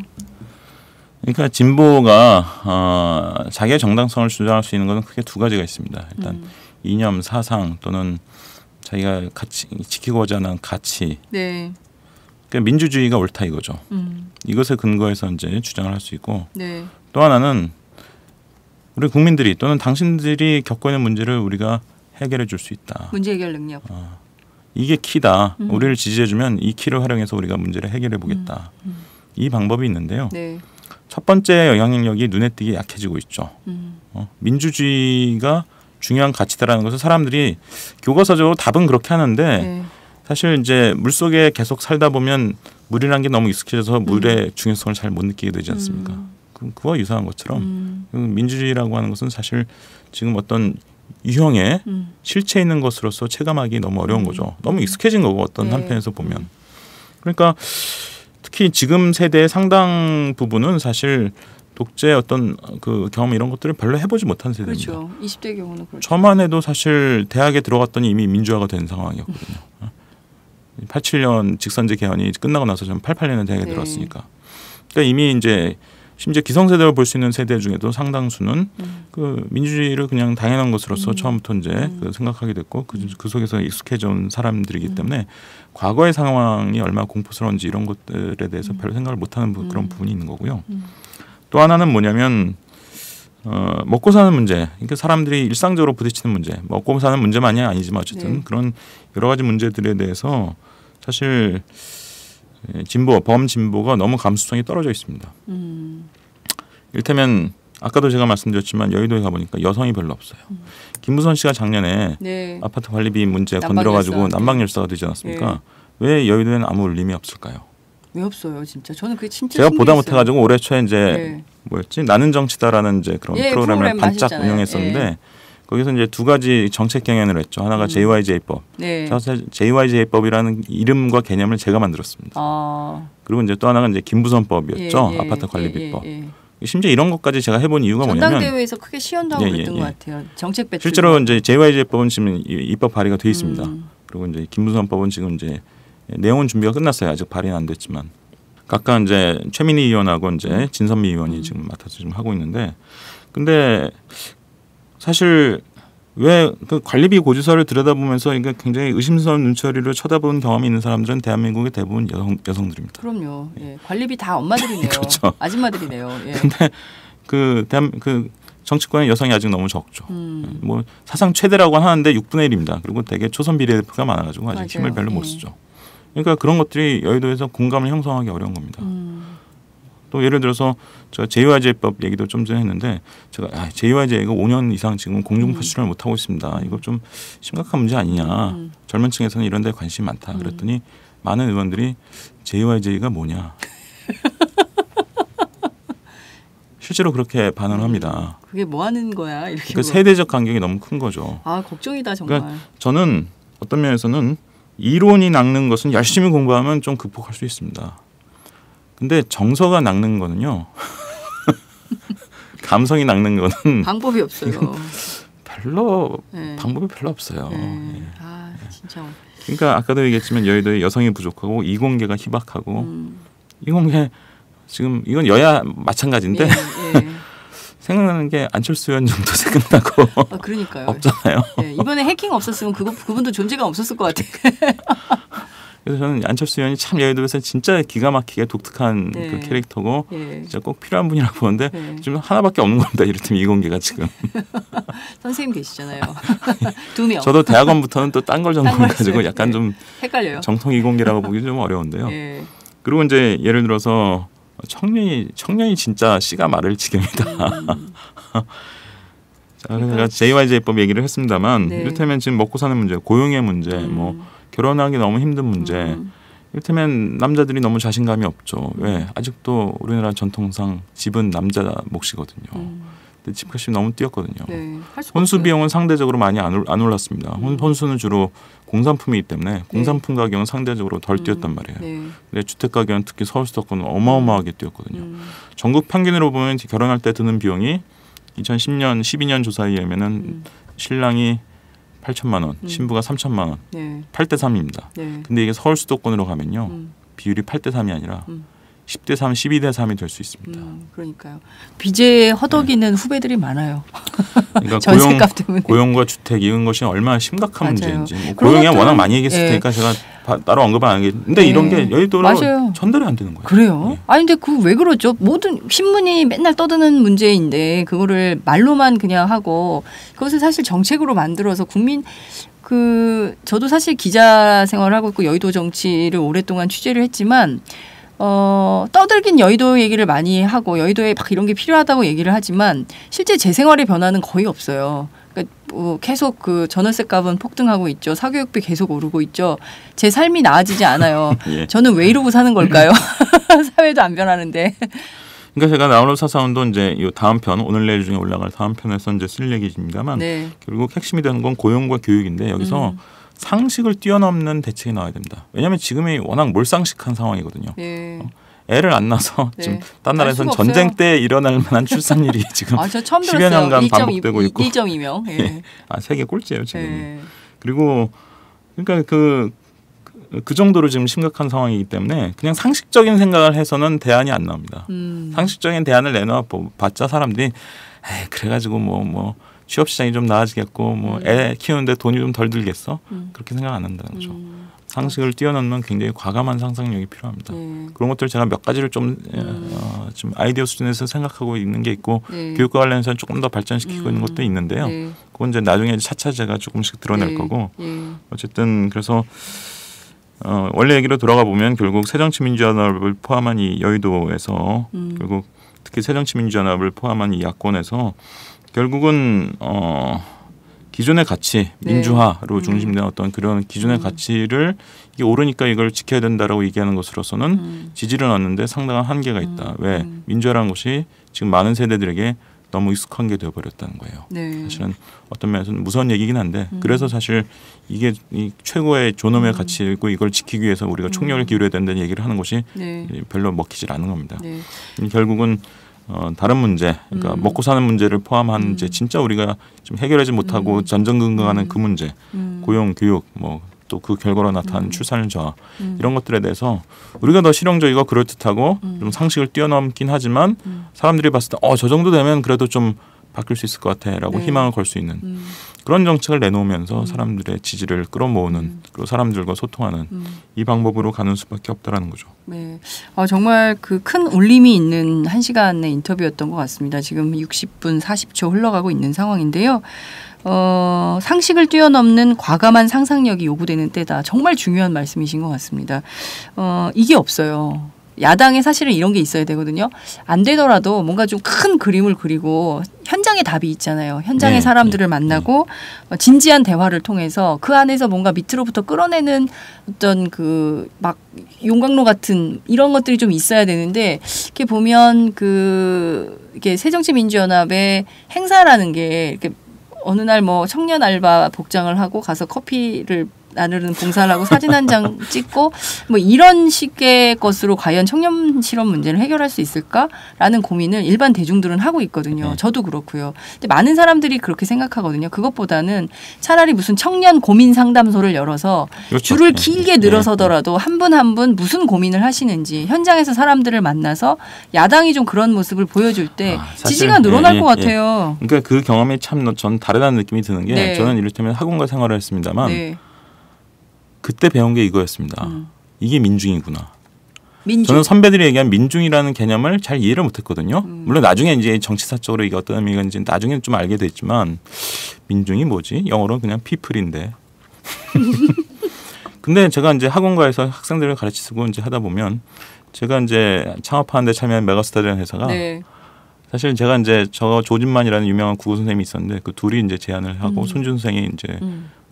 그러니까 진보가 자기의 정당성을 주장할 수 있는 것은 크게 두 가지가 있습니다. 일단 이념, 사상 또는 자기가 지키고자 하는 가치. 네. 그러니까 민주주의가 옳다 이거죠. 이것에 근거해서 이제 주장을 할 수 있고 네. 또 하나는 우리 국민들이 또는 당신들이 겪고 있는 문제를 우리가 해결해 줄 수 있다. 문제 해결 능력. 이게 키다. 우리를 지지해주면 이 키를 활용해서 우리가 문제를 해결해 보겠다. 이 방법이 있는데요. 네. 첫 번째 영향력이 눈에 띄게 약해지고 있죠. 민주주의가 중요한 가치다라는 것을 사람들이 교과서적으로 답은 그렇게 하는데 네. 사실 이제 물속에 계속 살다 보면 물이란 게 너무 익숙해져서 물의 중요성을 잘 못 느끼게 되지 않습니까? 그와 유사한 것처럼 민주주의라고 하는 것은 사실 지금 어떤 유형의 실체 있는 것으로서 체감하기 너무 어려운 거죠. 너무 익숙해진 거고 어떤 네. 한편에서 보면. 그러니까 특히 지금 세대의 상당 부분은 사실 독재 어떤 그 경험 이런 것들을 별로 해보지 못한 세대입니다. 그렇죠. 20대 경우는 그렇죠. 저만 해도 사실 대학에 들어갔더니 이미 민주화가 된 상황이었거든요. 87년 직선제 개헌이 끝나고 나서 저는 88년에 대학에 네. 들어왔으니까. 그러니까 이미 이제 심지어 기성세대로 볼 수 있는 세대 중에도 상당수는 그 민주주의를 그냥 당연한 것으로서 처음부터 이제 그 생각하게 됐고 그 속에서 익숙해져 온 사람들이기 때문에 과거의 상황이 얼마나 공포스러운지 이런 것들에 대해서 별로 생각을 못하는 그런 부분이 있는 거고요. 또 하나는 뭐냐면 먹고 사는 문제, 그러니까 사람들이 일상적으로 부딪히는 문제, 먹고 사는 문제만이 아니지만 어쨌든 네. 그런 여러 가지 문제들에 대해서 사실 범진보가 너무 감수성이 떨어져 있습니다. 이를테면 아까도 제가 말씀드렸지만 여의도에 가보니까 여성이 별로 없어요. 김무선 씨가 작년에 네. 아파트 관리비 문제 난방 건드려가지고 열사. 난방열사가 되지 않았습니까? 왜 여의도에는 아무 울림이 없을까요? 왜 없어요, 진짜. 저는 그게 진짜 제가 보다 신기했어요. 못해가지고 올해 초에 이제 네. 뭐였지 나는 정치다라는 이제 그런 예, 프로그램을 프로그램 반짝 하셨잖아요. 운영했었는데 예. 거기서 이제 두 가지 정책 경연을 했죠. 하나가 JYJ법. 네. 사실 JYJ법이라는 이름과 개념을 제가 만들었습니다. 그리고 이제 또 하나가 이제 김부선법이었죠. 예, 예, 아파트 관리비법. 예, 예. 심지어 이런 것까지 제가 해본 이유가 뭐냐면 전당대회에서 크게 시연도 하고 예, 예, 그랬던 예. 것 같아요. 정책 배출. 실제로 이제 JYJ법은 지금 입법 발의가 돼 있습니다. 그리고 이제 김부선법은 지금 이제 내용은 준비가 끝났어요. 아직 발의는 안 됐지만 각각 이제 최민희 의원하고 이제 진선미 의원이 지금 맡아서 지금 하고 있는데, 근데 사실 왜 그 관리비 고지서를 들여다보면서 이게 굉장히 의심스러운 눈초리로 쳐다본 경험이 있는 사람들은 대한민국의 대부분 여성들입니다. 그럼요. 예. 관리비 다 엄마들이네요. 그렇죠. 아줌마들이네요. 예. 근데 그 정치권의 여성이 아직 너무 적죠. 뭐 사상 최대라고 하는데 6분의 1입니다. 그리고 되게 초선 비례대표가 많아가지고 아직 맞아요. 힘을 별로 못 예. 쓰죠. 그러니까 그런 것들이 여의도에서 공감을 형성하기 어려운 겁니다. 또 예를 들어서 제가 JYJ법 얘기도 좀 전에 했는데 제가 JYJ가 5년 이상 지금 공중파출연을 못 하고 있습니다. 이거 좀 심각한 문제 아니냐. 젊은 층에서는 이런 데 관심이 많다. 그랬더니 많은 의원들이 JYJ가 뭐냐. 실제로 그렇게 반응을 합니다. 그게 뭐 하는 거야? 이렇게. 그러니까 세대적 간격이 너무 큰 거죠. 아, 걱정이다 정말. 그러니까 저는 어떤 면에서는 이론이 낚는 것은 열심히 공부하면 좀 극복할 수 있습니다. 근데 정서가 낚는 거는요. 감성이 낚는 거는 방법이 없어요. 별로 네. 방법이 별로 없어요. 네. 예. 아, 진짜. 그러니까 아까도 얘기했지만 여의도에 여성이 부족하고 이공계가 희박하고 이공계 지금 이건 여야 마찬가지인데 예. 생각나는 게 안철수 의원 정도 생각나고 그러니까요. 없잖아요. 예, 이번에 해킹 없었으면 그분도 존재가 없었을 것 같아요. 그래서 저는 안철수 의원이 참 여의도에서 진짜 기가 막히게 독특한 네. 그 캐릭터고 예. 진짜 꼭 필요한 분이라고 보는데 네. 지금 하나밖에 없는 겁니다. 이를테면 이공계가 지금. 선생님 계시잖아요. 2명. 저도 대학원부터는 또 딴 걸 전공해가지고 딴걸 약간 네. 좀 헷갈려요. 정통 이공계라고 보기 좀 어려운데요. 예. 그리고 이제 예를 들어서 청년이 진짜 씨가 마를 지경이다. 자, 그래서 제가 JYJ법 얘기를 했습니다만 네. 이를테면 지금 먹고 사는 문제, 고용의 문제, 뭐 결혼하기 너무 힘든 문제. 이를테면 남자들이 너무 자신감이 없죠. 왜? 아직도 우리나라 전통상 집은 남자 몫이거든요. 근데 집값이 너무 뛰었거든요. 네. 할 수가 혼수 없어요. 비용은 상대적으로 많이 안 올랐습니다. 혼수는 주로 공산품이기 때문에 공산품 가격은 상대적으로 덜 뛰었단 말이에요. 네. 근데 주택 가격은 특히 서울 수도권은 어마어마하게 뛰었거든요. 전국 평균으로 보면 결혼할 때 드는 비용이 2010년, 12년 조사에 의하면은 신랑이 8천만 원, 신부가 3천만 원, 네. 8대 3입니다. 네. 근데 이게 서울 수도권으로 가면요. 비율이 8대 3이 아니라 10대 3, 12대 3이 될 수 있습니다. 그러니까요. 빚에 허덕이는 후배들이 많아요. 그러니까 전세값 때문에. 고용과 주택 이런 것이 얼마나 심각한 맞아요. 문제인지 뭐 그런 고용이 것들은- 워낙 많이 얘기했을 예. 테니까 제가 따로 언급은 안 하겠는데 근데 이런 게 여의도로 맞아요. 전달이 안 되는 거예요. 그래요? 예. 아니 근데 그 왜 그러죠? 모든 신문이 맨날 떠드는 문제인데 그거를 말로만 그냥 하고 그것을 사실 정책으로 만들어서 국민 저도 사실 기자 생활을 하고 있고 여의도 정치를 오랫동안 취재를 했지만 떠들긴 여의도 얘기를 많이 하고 여의도에 막 이런 게 필요하다고 얘기를 하지만 실제 제 생활의 변화는 거의 없어요. 그러니까 계속 그 전월세 값은 폭등하고 있죠. 사교육비 계속 오르고 있죠. 제 삶이 나아지지 않아요. 예. 저는 왜 이러고 사는 걸까요? 사회도 안 변하는데. 그러니까 제가 나홀로 사사운도 이제 이 다음 편 오늘 내일 중에 올라갈 다음 편에서 이제 쓸 얘기입니다만 네. 결국 핵심이 되는 건 고용과 교육인데 여기서 상식을 뛰어넘는 대책이 나와야 됩니다. 왜냐하면 지금이 워낙 몰상식한 상황이거든요. 예. 애를 안 낳아서 네. 지금 딴 알 나라에서는 수가 전쟁 없어요. 때 일어날 만한 출산율이 지금 저 처음 10여 들었어요. 년간 반복되고 있고 1.2명. 예. 세계 꼴찌예요 지금. 예. 그리고 그러니까 그 정도로 지금 심각한 상황이기 때문에 그냥 상식적인 생각을 해서는 대안이 안 나옵니다. 상식적인 대안을 내놔 봤자 사람들이 그래가지고 뭐 취업 시장이 좀 나아지겠고 뭐 애 키우는데 돈이 좀 덜 들겠어 그렇게 생각 안 한다는 거죠. 상식을 뛰어넘는 굉장히 과감한 상상력이 필요합니다. 그런 것들 제가 몇 가지를 좀 아이디어 수준에서 생각하고 있는 게 있고 네. 교육과 관련해서 조금 더 발전시키고 있는 것도 있는데요. 네. 그건 이제 나중에 차차 제가 조금씩 드러낼 네. 거고 예. 어쨌든 그래서 원래 얘기로 돌아가 보면 결국 새정치민주연합을 포함한 이 여의도에서 결국 특히 새정치민주연합을 포함한 이 야권에서 결국은 기존의 가치 네. 민주화로 중심된 어떤 그런 기존의 가치를 이게 옳으니까 이걸 지켜야 된다라고 얘기하는 것으로서는 지지를 얻는데 상당한 한계가 있다. 왜 민주화라는 것이 지금 많은 세대들에게 너무 익숙한 게 되어버렸다는 거예요. 네. 사실은 어떤 면에서는 무서운 얘기긴 한데 그래서 사실 이게 이 최고의 존엄의 가치이고 이걸 지키기 위해서 우리가 총력을 기울여야 된다는 얘기를 하는 것이 네. 별로 먹히질 않은 겁니다. 네. 결국은 다른 문제, 그러니까 먹고 사는 문제를 포함한 이제 진짜 우리가 좀 해결하지 못하고 전전긍긍하는 그 문제, 고용, 교육, 뭐 또 그 결과로 나타난 출산율 저하 이런 것들에 대해서 우리가 더 실용적이고 그럴듯하고 좀 상식을 뛰어넘긴 하지만 사람들이 봤을 때 저 정도 되면 그래도 좀 바뀔 수 있을 것 같아라고 네. 희망을 걸 수 있는 그런 정책을 내놓으면서 사람들의 지지를 끌어모으는 그리고 사람들과 소통하는 이 방법으로 가는 수밖에 없다라는 거죠. 네. 정말 그 큰 울림이 있는 1시간의 인터뷰였던 것 같습니다. 지금 60분 40초 흘러가고 있는 상황인데요. 상식을 뛰어넘는 과감한 상상력이 요구되는 때다. 정말 중요한 말씀이신 것 같습니다. 이게 없어요. 야당에 사실은 이런 게 있어야 되거든요. 안 되더라도 뭔가 좀 큰 그림을 그리고 현장에 답이 있잖아요. 현장의 사람들을 만나고 진지한 대화를 통해서 그 안에서 뭔가 밑으로부터 끌어내는 어떤 그 막 용광로 같은 이런 것들이 좀 있어야 되는데 이렇게 보면 이게 새정치민주연합의 행사라는 게 이렇게 어느 날 뭐 청년 알바 복장을 하고 가서 커피를 나누는 봉사를 하고 사진 한 장 찍고 뭐 이런 식의 것으로 과연 청년 실업 문제를 해결할 수 있을까라는 고민을 일반 대중들은 하고 있거든요. 네. 저도 그렇고요. 근데 많은 사람들이 그렇게 생각하거든요. 그것보다는 차라리 무슨 청년 고민 상담소를 열어서 그렇죠. 줄을 길게 늘어서더라도 한 분 한 분 무슨 고민을 하시는지 현장에서 사람들을 만나서 야당이 좀 그런 모습을 보여줄 때 사실, 지지가 늘어날 것 같아요. 그러니까 그 경험이 참 전 다르다는 느낌이 드는 게 네. 저는 이를테면 학원가 생활을 했습니다만 네. 그때 배운 게 이거였습니다. 이게 민중이구나. 민중. 저는 선배들이 얘기한 민중이라는 개념을 잘 이해를 못했거든요. 물론 나중에 이제 정치사적으로 이게 어떤 의미가 있는지 나중에 좀 알게 됐지만 민중이 뭐지? 영어로는 그냥 people인데. 근데 제가 이제 학원가에서 학생들을 가르치고 이제 하다 보면 제가 이제 창업하는데 참여한 메가스타라는 회사가 네. 사실 제가 이제 저 조진만이라는 유명한 국어 선생님이 있었는데 그 둘이 이제 제안을 하고 손준 선생이 이제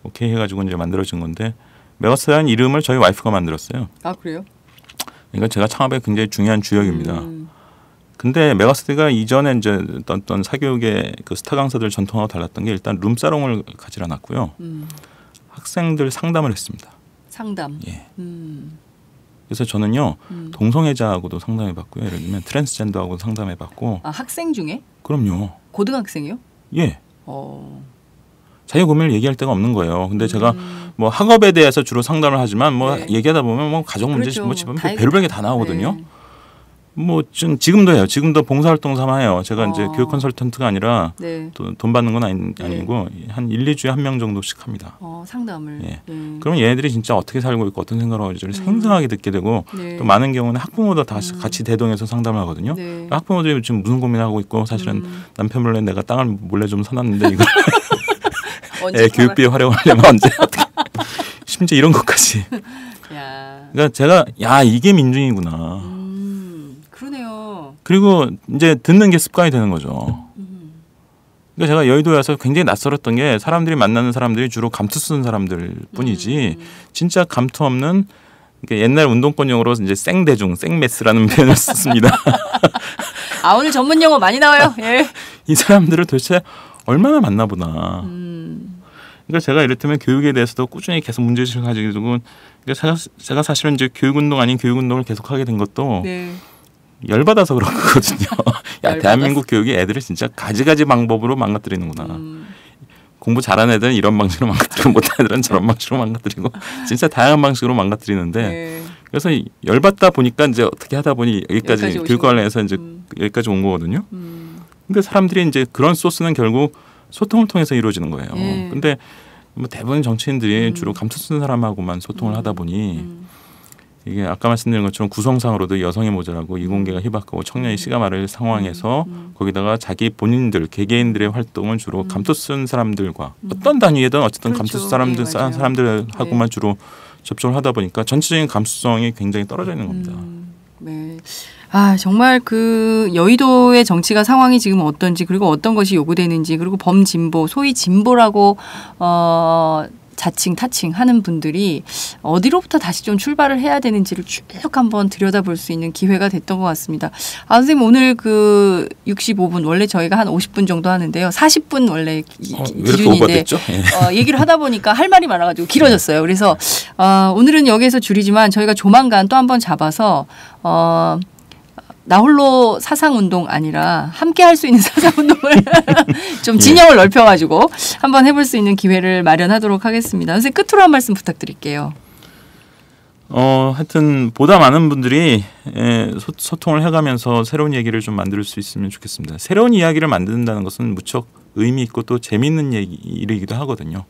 오케이 해가지고 이제 만들어진 건데 메가스타라는 이름을 저희 와이프가 만들었어요. 아 그래요? 그러니까 제가 창업에 굉장히 중요한 주역입니다. 근데 메가스터디가 이전에 이제 어떤 사교육의 그 스타 강사들 전통하고 달랐던 게 일단 룸사롱을 가지를 않았고요. 학생들 상담을 했습니다. 상담. 예. 그래서 저는요 동성애자하고도 상담해봤고요. 예를 들면 트랜스젠더하고도 상담해봤고. 아 학생 중에? 그럼요. 고등학생이요? 예. 자기 고민을 얘기할 데가 없는 거예요. 근데 제가 뭐 학업에 대해서 주로 상담을 하지만 뭐 네. 얘기하다 보면 뭐 가족 문제 그렇죠. 뭐 집안 다 별별 게 다 나오거든요. 네. 뭐 지금도 해요. 지금도 봉사활동 삼아 해요. 제가 이제 교육 컨설턴트가 아니라 네. 돈 받는 건 아니고 한 1, 2주에 한 명 정도씩 합니다. 상담을. 예. 네. 그럼 얘네들이 진짜 어떻게 살고 있고 어떤 생각을 하고 있는지 생생하게 듣게 되고 네. 또 많은 경우는 학부모도 다 같이 대동해서 상담을 하거든요. 네. 학부모들이 지금 무슨 고민하고 있고 사실은 남편 몰래 내가 땅을 몰래 좀 사놨는데 이거 언제 교육비에 활용하려면 언제 어떻게 심지어 이런 것까지. 야. 그러니까 제가 이게 민중이구나. 그러네요. 그리고 이제 듣는 게 습관이 되는 거죠. 그러니까 제가 여의도에 와서 굉장히 낯설었던 게 사람들이 만나는 사람들이 주로 감투 쓰는 사람들 뿐이지 진짜 감투 없는 그러니까 옛날 운동권용어로 이제 생대중, 생매스라는 표현을 썼습니다. 아 오늘 전문 용어 많이 나와요. 예. 이 사람들을 도대체 얼마나 만나보나. 그러니까 제가 이를테면 교육에 대해서도 꾸준히 계속 문제의식을 가지고 그러니까 제가 사실은 이제 교육운동 아닌 교육운동을 계속하게 된 것도 네. 열받아서 그런 거거든요. 야, 열받았어. 대한민국 교육이 애들을 진짜 가지가지 방법으로 망가뜨리는구나. 공부 잘하는 애들은 이런 방식으로 망가뜨리고 못하는 애들은 저런 방식으로 망가뜨리고 진짜 다양한 방식으로 망가뜨리는데 네. 그래서 열받다 보니까 이제 어떻게 하다 보니 여기까지 교육 관련해서 이제 여기까지 온 거거든요. 근데 사람들이 이제 그런 소스는 결국 소통을 통해서 이루어지는 거예요. 예. 근데 뭐 대부분 정치인들이 주로 감투 쓰는 사람하고만 소통을 하다 보니 이게 아까 말씀드린 것처럼 구성상으로도 여성이 모자라고 이공계가 희박하고 청년이 씨가 마를 상황에서 거기다가 자기 본인들 개개인들의 활동은 주로 감투 쓴 사람들과 어떤 단위에든 어쨌든 그렇죠. 감투 쓴 네, 맞아요. 사람들하고만 주로 접촉을 하다 보니까 전체적인 감수성이 굉장히 떨어져 있는 겁니다. 네. 아 정말 그 여의도의 정치가 상황이 지금 어떤지 그리고 어떤 것이 요구되는지 그리고 범진보 소위 진보라고 자칭 타칭 하는 분들이 어디로부터 다시 좀 출발을 해야 되는지를 쭉 한번 들여다볼 수 있는 기회가 됐던 것 같습니다. 아 선생님 오늘 그 65분 원래 저희가 한 50분 정도 하는데요. 40분 원래 기준인데 얘기를 하다 보니까 할 말이 많아가지고 길어졌어요. 그래서 오늘은 여기에서 줄이지만 저희가 조만간 또 한번 잡아서 나홀로 사상운동 아니라 함께 할 수 있는 사상운동을 좀 진영을 넓혀가지고 한번 해볼 수 있는 기회를 마련하도록 하겠습니다. 선생님 끝으로 한 말씀 부탁드릴게요. 하여튼 보다 많은 분들이 소통을 해가면서 새로운 얘기를 좀 만들 수 있으면 좋겠습니다. 새로운 이야기를 만든다는 것은 무척 의미 있고 또 재미있는 일이기도 하거든요.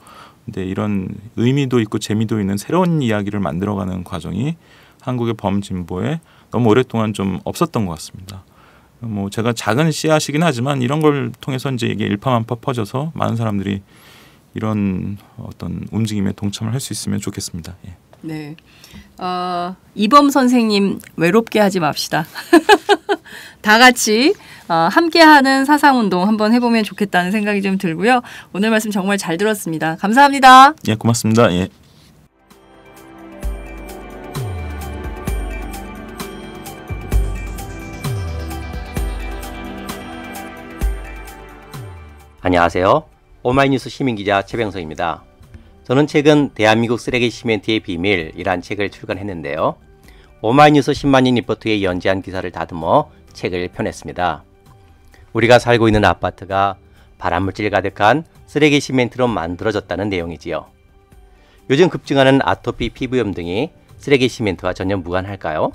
근데 이런 의미도 있고 재미도 있는 새로운 이야기를 만들어가는 과정이 한국의 범진보에 너무 오랫동안 좀 없었던 것 같습니다. 뭐 제가 작은 씨앗이긴 하지만 이런 걸 통해서 이제 이게 일파만파 퍼져서 많은 사람들이 이런 어떤 움직임에 동참을 할 수 있으면 좋겠습니다. 예. 네. 이범 선생님 외롭게 하지 맙시다. 다 같이 함께하는 사상운동 한번 해보면 좋겠다는 생각이 좀 들고요. 오늘 말씀 정말 잘 들었습니다. 감사합니다. 예, 고맙습니다. 예. 안녕하세요. 오마이뉴스 시민기자 최병석입니다. 저는 최근 대한민국 쓰레기 시멘트의 비밀이란 책을 출간했는데요. 오마이뉴스 10만인 리포트의 연재한 기사를 다듬어 책을 펴냈습니다. 우리가 살고 있는 아파트가 발암물질 가득한 쓰레기 시멘트로 만들어졌다는 내용이지요. 요즘 급증하는 아토피 피부염 등이 쓰레기 시멘트와 전혀 무관할까요?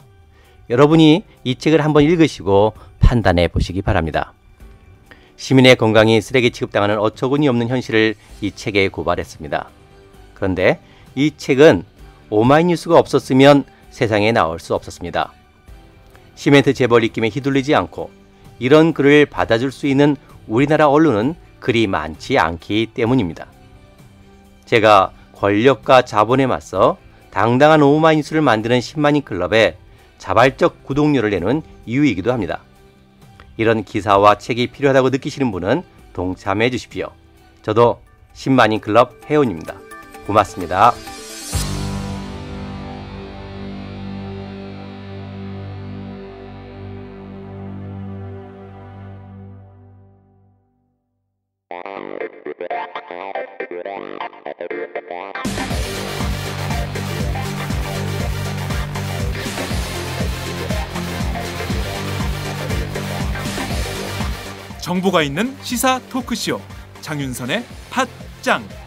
여러분이 이 책을 한번 읽으시고 판단해 보시기 바랍니다. 시민의 건강이 쓰레기 취급당하는 어처구니 없는 현실을 이 책에 고발했습니다. 그런데 이 책은 오마이뉴스가 없었으면 세상에 나올 수 없었습니다. 시멘트 재벌 입김에 휘둘리지 않고 이런 글을 받아줄 수 있는 우리나라 언론은 그리 많지 않기 때문입니다. 제가 권력과 자본에 맞서 당당한 오마이뉴스를 만드는 10만인 클럽에 자발적 구독료를 내는 이유이기도 합니다. 이런 기사와 책이 필요하다고 느끼시는 분은 동참해 주십시오. 저도 10만인 클럽 회원입니다. 고맙습니다. 정보가 있는 시사 토크쇼 장윤선의 팟짱.